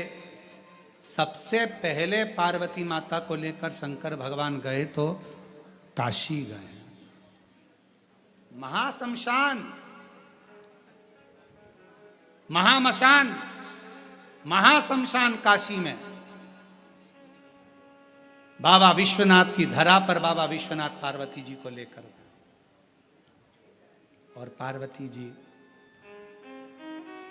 सबसे पहले पार्वती माता को लेकर शंकर भगवान गए तो काशी गए। महाशमशान, महामशान, महाशमशान काशी में बाबा विश्वनाथ की धरा पर बाबा विश्वनाथ पार्वती जी को लेकर गए और पार्वती जी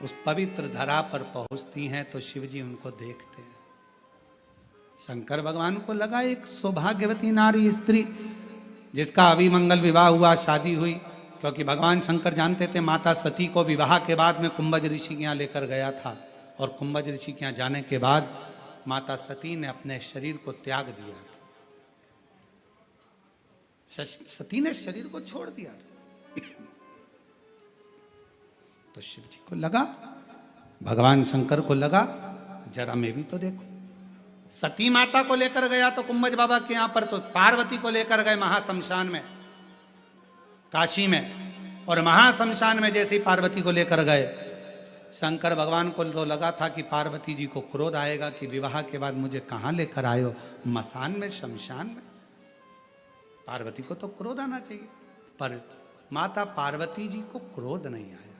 उस पवित्र धरा पर पहुंचती हैं तो शिव जी उनको देखते हैं। शंकर भगवान को लगा एक सौभाग्यवती नारी स्त्री जिसका अभी मंगल विवाह हुआ, शादी हुई, क्योंकि भगवान शंकर जानते थे माता सती को विवाह के बाद में कुंभज ऋषि के यहाँ लेकर गया था और कुंभज ऋषि के यहाँ जाने के बाद माता सती ने अपने शरीर को त्याग दिया था। सती ने शरीर को छोड़ दिया था। तो शिव जी को लगा, भगवान शंकर को लगा जरा मैं भी तो देखूं। सती माता को लेकर गया तो कुंभज बाबा के यहां पर, तो पार्वती को लेकर गए महाशमशान में काशी में, और महाशमशान में जैसे ही पार्वती को लेकर गए शंकर भगवान को तो लगा था कि पार्वती जी को क्रोध आएगा कि विवाह के बाद मुझे कहां लेकर आए हो, मसान में, शमशान में। पार्वती को तो क्रोध आना चाहिए, पर माता पार्वती जी को क्रोध नहीं आया।